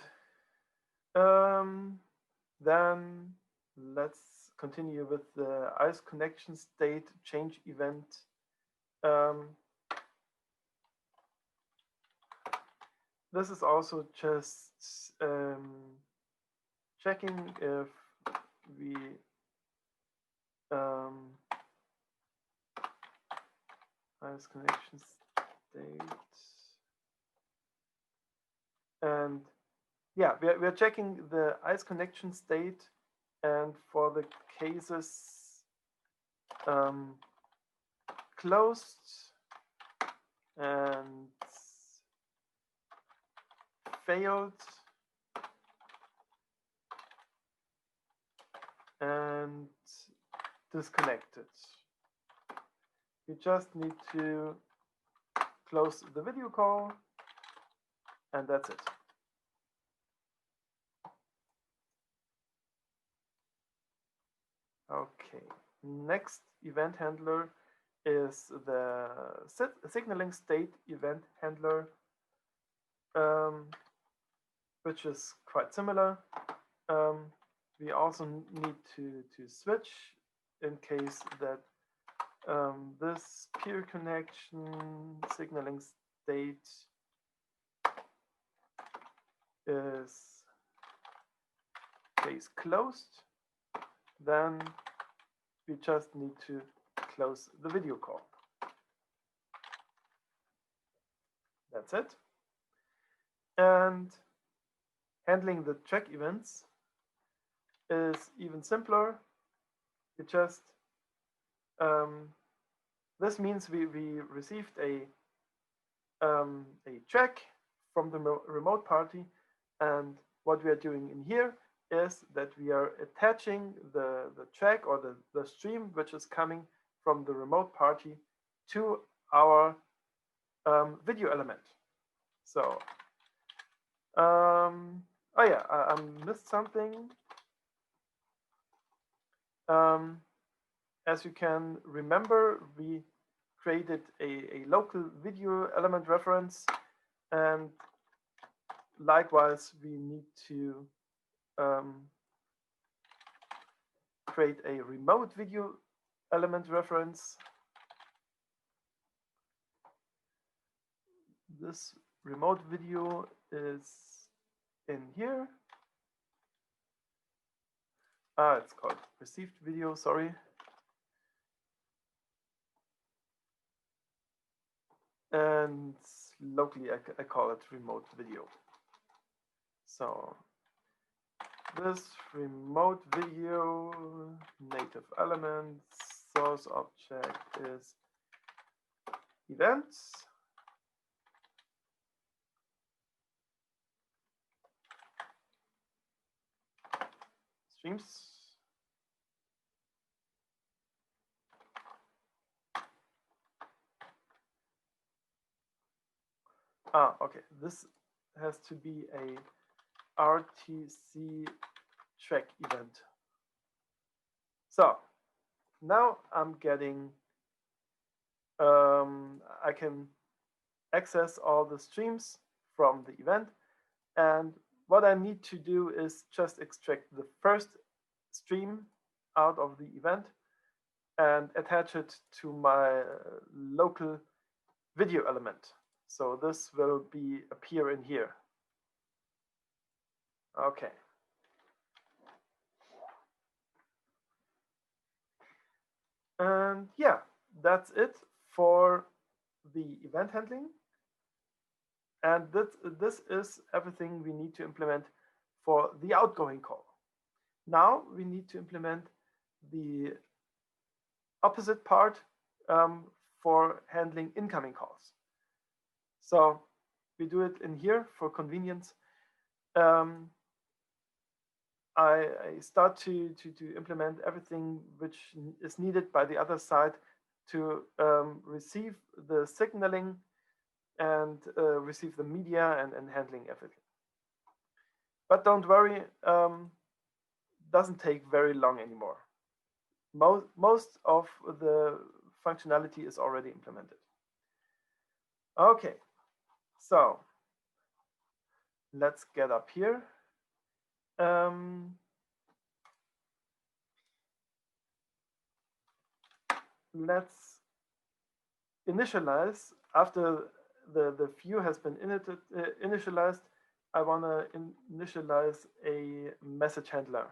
Then let's continue with the ICE connection state change event. This is also just checking if we ICE connection state, and yeah, we're checking the ICE connection state, and for the cases closed and failed and disconnected, you just need to close the video call, and that's it. Okay, next event handler is the signaling state event handler, which is quite similar. We also need to switch in case that this peer connection signaling state is case closed. Then we just need to close the video call. That's it. And handling the track events is even simpler. You just this means we received a track from the remote party, and what we are doing in here is that we are attaching the track or the stream which is coming from the remote party to our video element. So oh yeah, I missed something. As you can remember, we created a local video element reference, and likewise we need to create a remote video element reference. This remote video is in here. It's called received video, sorry. and locally I call it remote video. So this remote video native element source object is events. Streams. Okay. This has to be a RTC track event. So now I'm getting, I can access all the streams from the event. And what I need to do is just extract the first stream out of the event and attach it to my local video element. So this will appear in here. Okay. And yeah, that's it for the event handling. And this is everything we need to implement for the outgoing call. Now we need to implement the opposite part for handling incoming calls. So we do it in here for convenience. I start to implement everything which is needed by the other side to receive the signaling and receive the media and handling everything. But don't worry, doesn't take very long anymore. Most of the functionality is already implemented. Okay, so let's get up here. Let's initialize after the view has been initialized. I want to initialize a message handler.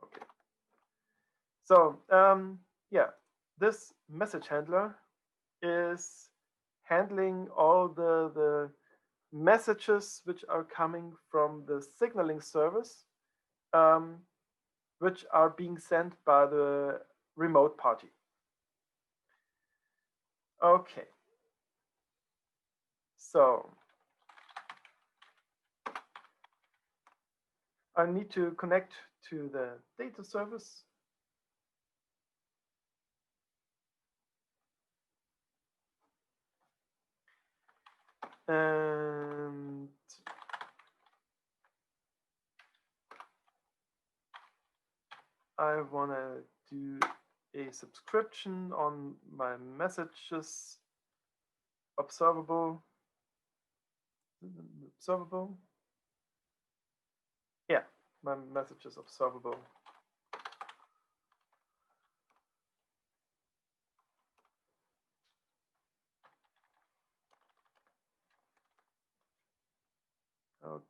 Okay. So yeah, this message handler is handling all the messages which are coming from the signaling service, which are being sent by the remote party. Okay. So I need to connect to the data service. And I want to do a subscription on my messages observable. Yeah, my message is observable. Okay.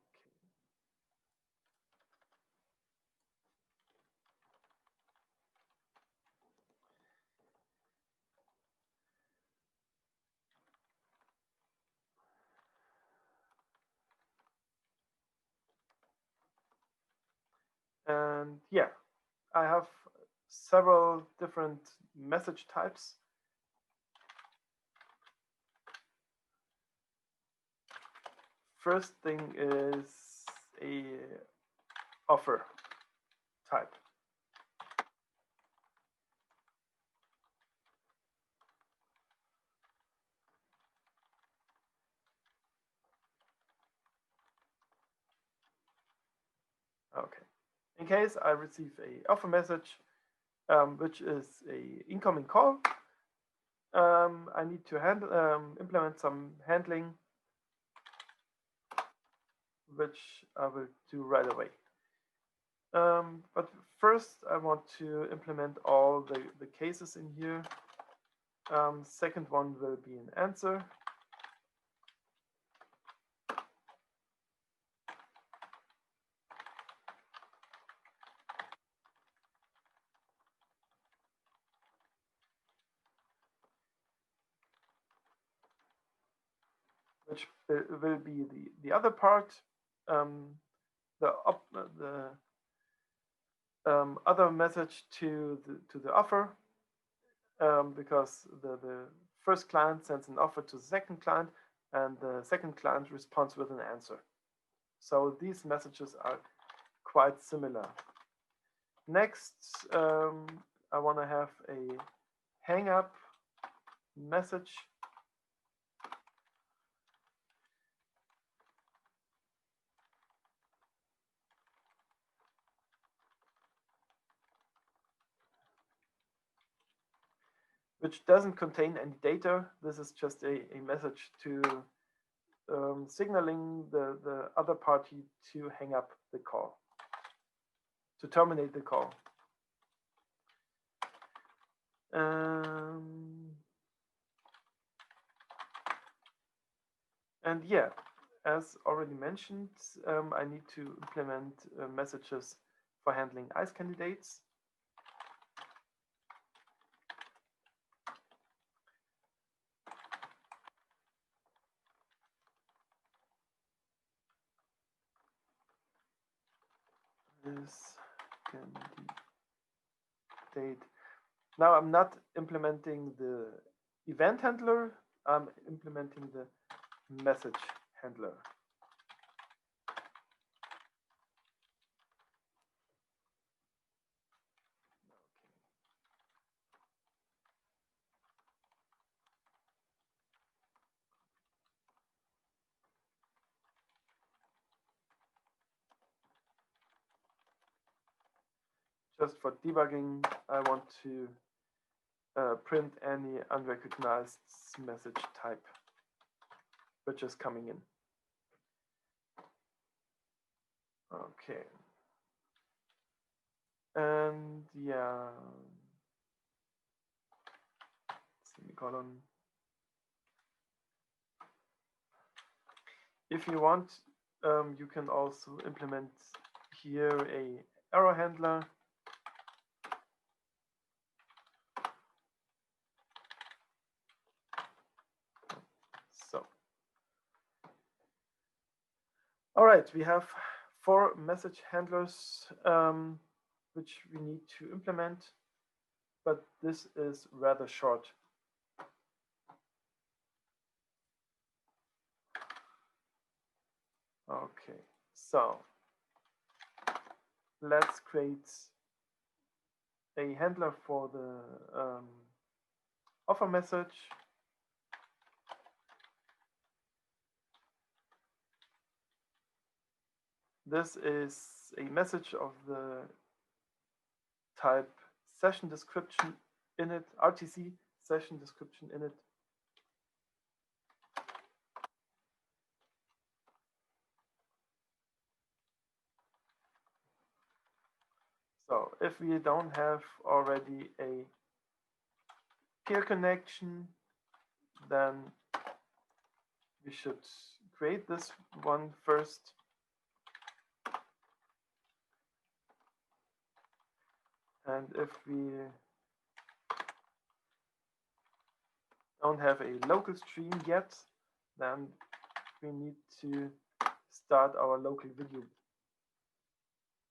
And yeah, I have several different message types. First thing is a offer type. Okay. In case I receive a offer message, which is a incoming call, I need to implement some handling, which I will do right away. But first, I want to implement all the cases in here. Second one will be an answer. which will be the other part, the other message to the offer, because the first client sends an offer to the second client, and the second client responds with an answer. So these messages are quite similar. Next, I want to have a hang up message. Which doesn't contain any data. This is just a message to signaling the other party to hang up the call, to terminate the call. And yeah, as already mentioned, I need to implement messages for handling ICE candidates. This candidate. Now I'm not implementing the event handler, I'm implementing the message handler. Just for debugging, I want to print any unrecognized message type which is coming in. Okay. And yeah, semicolon. If you want, you can also implement here a error handler. So, all right, we have 4 message handlers which we need to implement, but this is rather short. Okay, so let's create a handler for the offer message. This is a message of the type session description init, RTC session description init. So if we don't have already a peer connection, then we should create this one first. And if we don't have a local stream yet, then we need to start our local video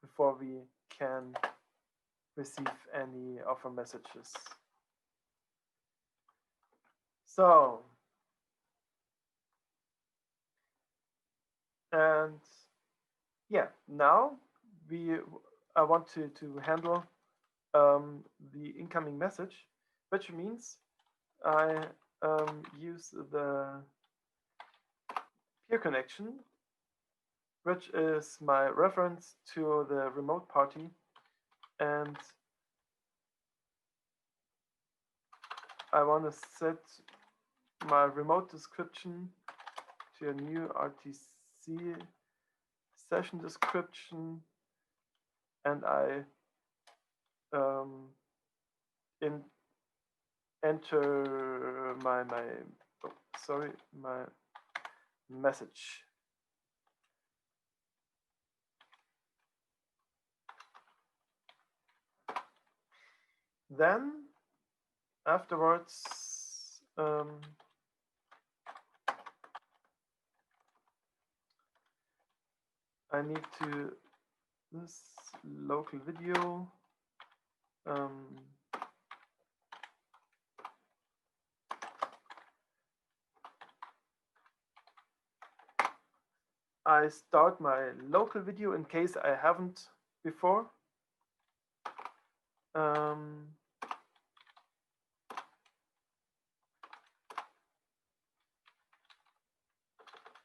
before we can receive any offer messages. So, and yeah, now I want to handle the incoming message, which means I use the peer connection, which is my reference to the remote party, and I want to set my remote description to a new RTC session description, and I enter my message. Then afterwards I need to this local video. I start my local video in case I haven't before.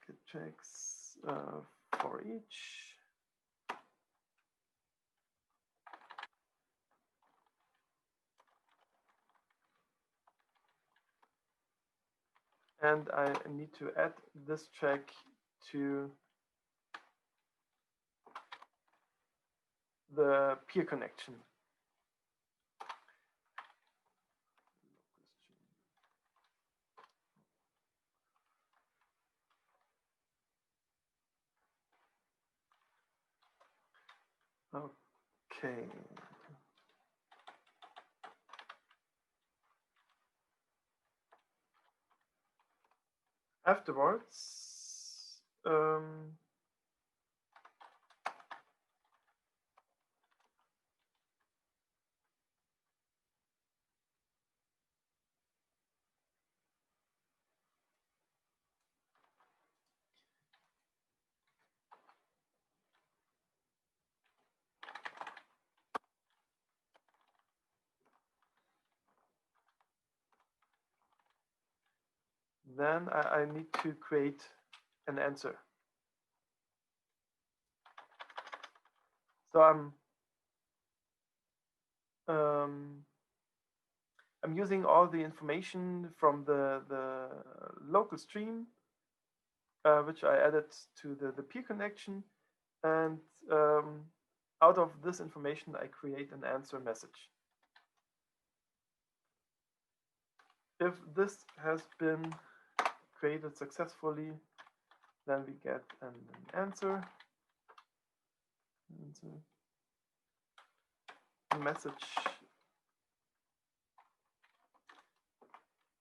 Git checks for each. And I need to add this check to the peer connection. Okay. Afterwards, then I need to create an answer. So I'm using all the information from the local stream, which I added to the peer connection, and out of this information I create an answer message. If this has been created successfully, then we get an answer. Message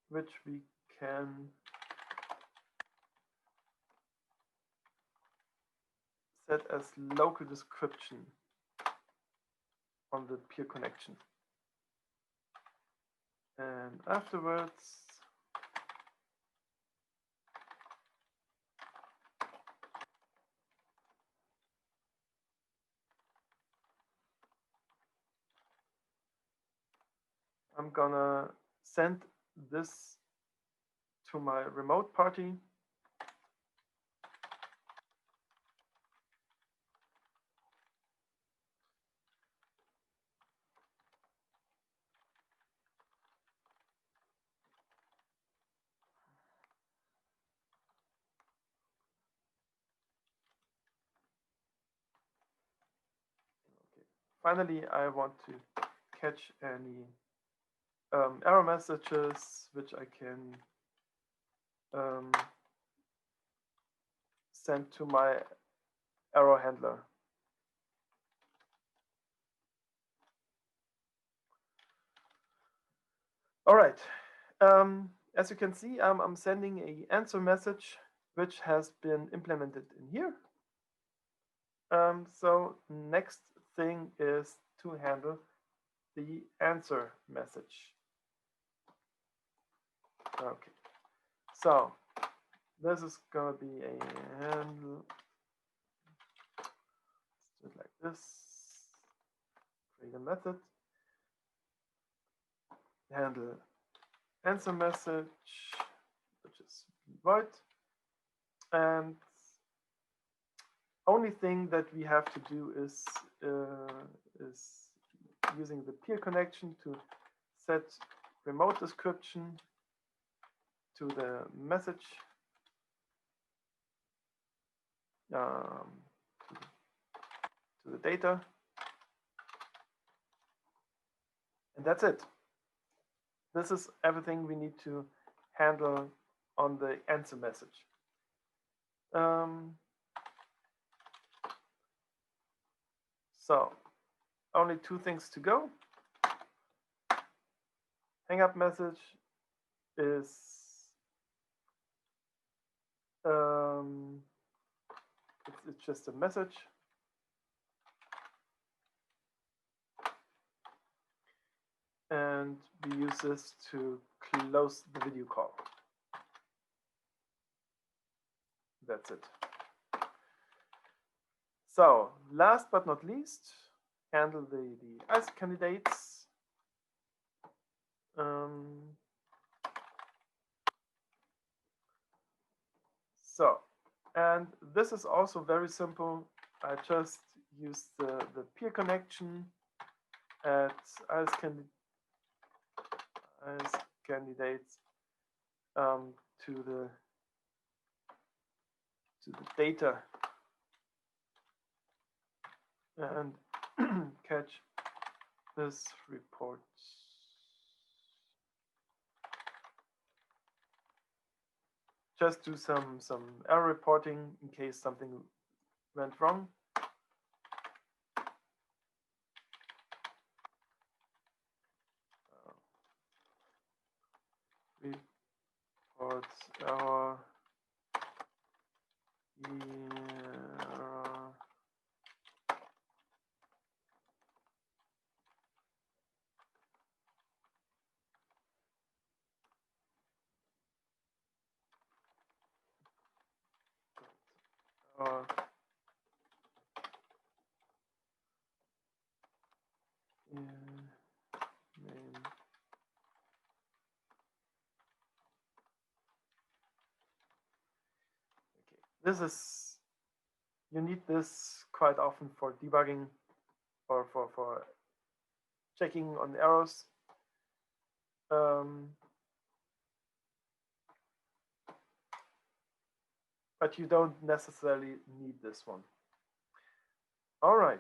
which we can set as local description on the peer connection. And afterwards, I'm gonna send this to my remote party. Okay. Finally, I want to catch any error messages which I can send to my error handler. All right. As you can see, I'm sending an answer message which has been implemented in here. So next thing is to handle the answer message. Okay. So this is gonna be a handle. Let's do it like this. Create a method. Handle answer message, which is void. And only thing that we have to do is using the peer connection to set remote description to the message to the data, and that's it. This is everything we need to handle on the answer message. So only two things to go. Hang up message is It's just a message. And we use this to close the video call. That's it. So last but not least, handle the ICE candidates. And this is also very simple. I just use the peer connection at ICE candidates to the data and catch this report. Just do some error reporting in case something went wrong. Reports error. Name. This is, you need this quite often for debugging or for checking on errors. But you don't necessarily need this one. All right,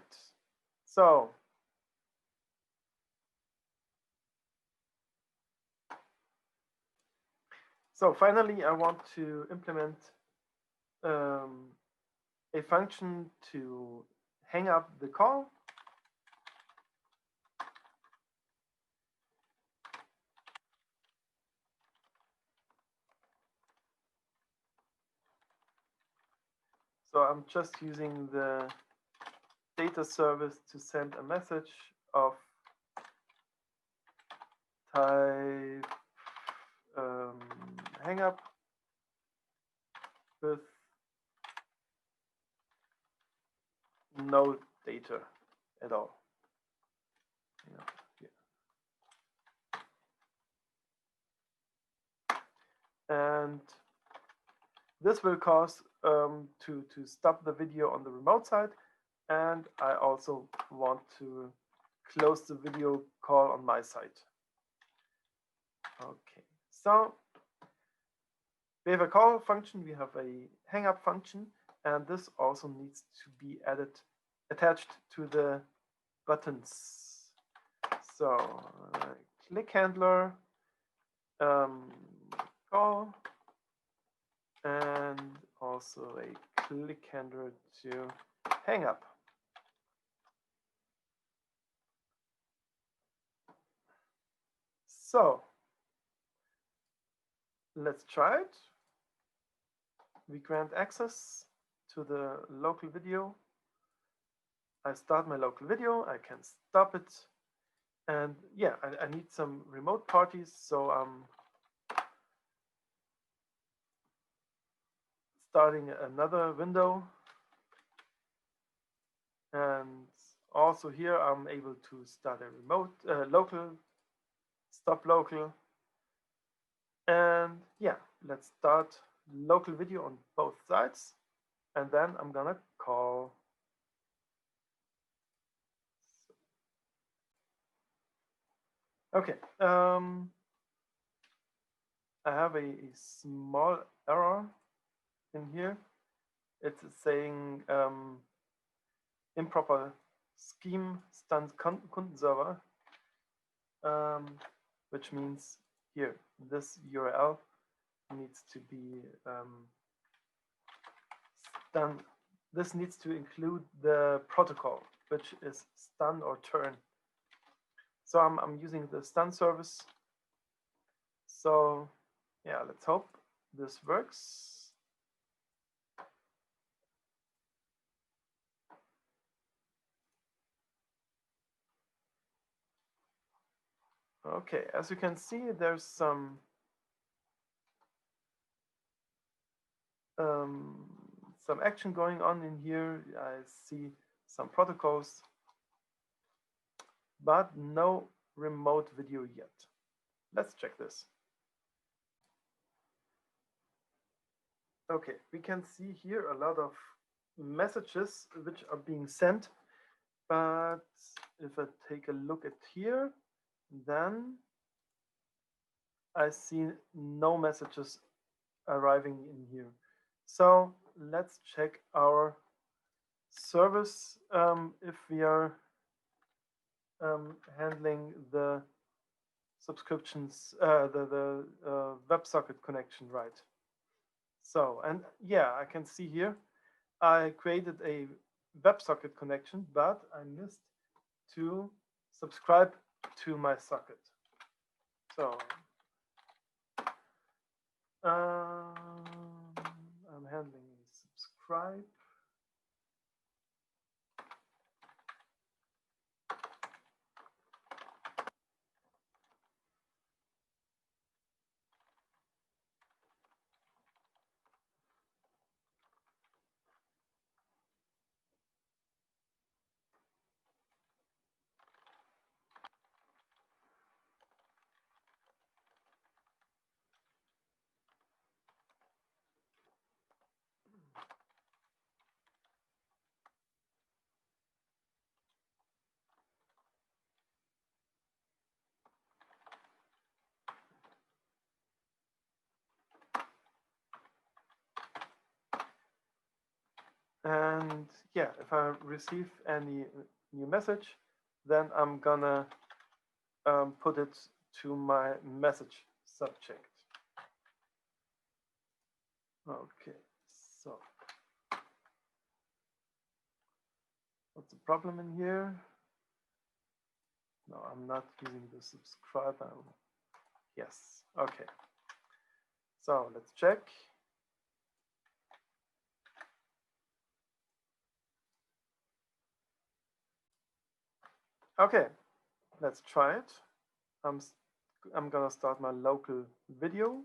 so finally, I want to implement a function to hang up the call. So I'm just using the data service to send a message of type hang up with no data at all. And this will cause to stop the video on the remote side, and I also want to close the video call on my side. Okay, so we have a call function, we have a hang up function, and this also needs to be attached to the buttons. So click handler, call, and also a click handler to hang up. So let's try it. We grant access to the local video. I start my local video, I can stop it. And yeah, I need some remote parties, so I'm starting another window. And also here I'm able to start a remote, local, stop local. And yeah, let's start local video on both sides. And then I'm gonna call. Okay, I have a small error in here. It's saying improper scheme stand Kundenserver, which means here, this URL needs to be done. This needs to include the protocol, which is stun or turn. So I'm using the stun service. So yeah, let's hope this works. Okay, as you can see, there's some action going on in here. I see some protocols, but no remote video yet. Let's check this. Okay, we can see here a lot of messages which are being sent, but if I take a look at here, then I see no messages arriving in here. So let's check our service if we are handling the subscriptions, the WebSocket connection right. So, and yeah, I can see here, I created a WebSocket connection, but I missed to subscribe to my socket. So I'm handling a subscribe. And yeah, if I receive any new message, then I'm gonna put it to my message subject. Okay, so what's the problem in here? No, I'm not using the subscribe. Yes, okay. So let's check. Okay, let's try it. I'm gonna start my local video,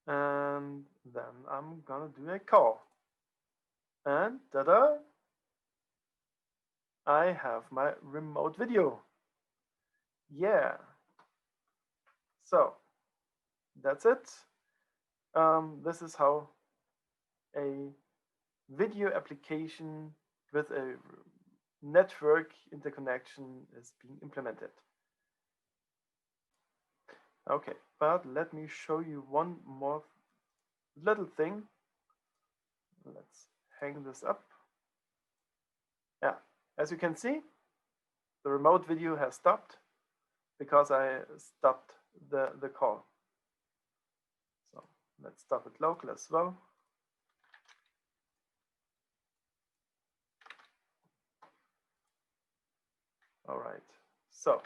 and then I'm gonna do a call. And ta-da! I have my remote video. Yeah. So that's it. This is how a video application with a network interconnection is being implemented. Okay, but let me show you one more little thing. Let's hang this up. Yeah, as you can see, the remote video has stopped because I stopped the call. So let's stop it local as well. All right, so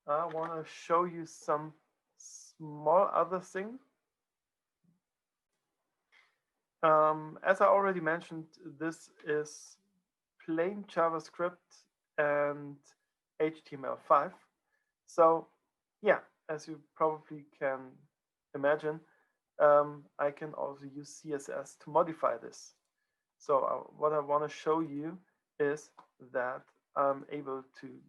I want to show you some small other thing. As I already mentioned, this is plain JavaScript and HTML5. So yeah, as you probably can imagine, I can also use CSS to modify this. So what I want to show you is that I'm able to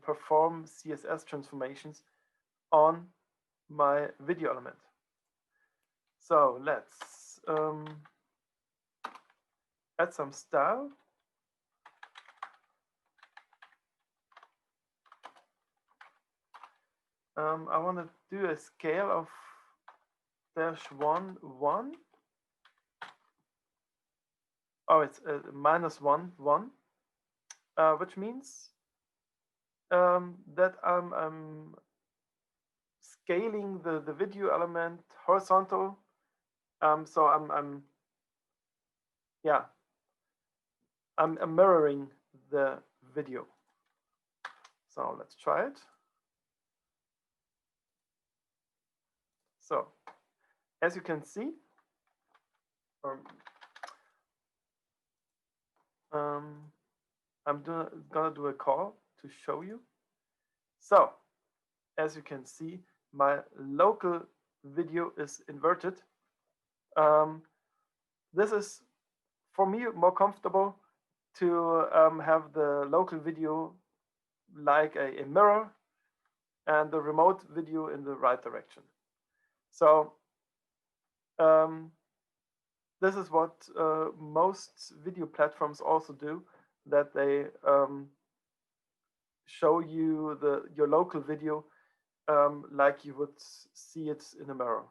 perform CSS transformations on my video element. So let's add some style. I want to do a scale of -1, 1. Oh, it's -1, 1, which means that I'm scaling the video element horizontal. So I'm mirroring the video. So let's try it. So as you can see, I'm gonna do a call to show you. So, as you can see, my local video is inverted. This is, for me, more comfortable to have the local video like a mirror and the remote video in the right direction. So this is what most video platforms also do, that they show you your local video like you would see it in a mirror.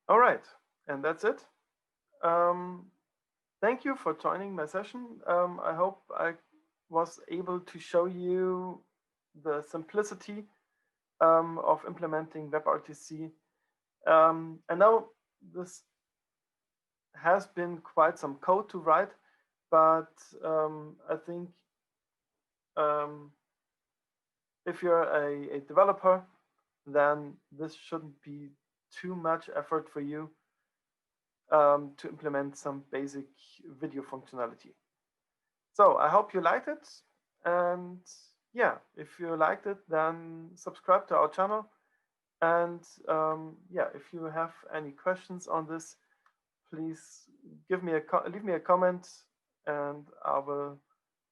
All right, and that's it. Thank you for joining my session. I hope I was able to show you the simplicity of implementing WebRTC. I know this has been quite some code to write, but I think if you're a developer, then this shouldn't be too much effort for you to implement some basic video functionality. So I hope you liked it, and yeah, if you liked it, then subscribe to our channel, and yeah, if you have any questions on this, please leave me a comment, and I will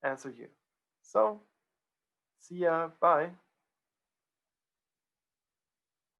answer you. So see ya, bye.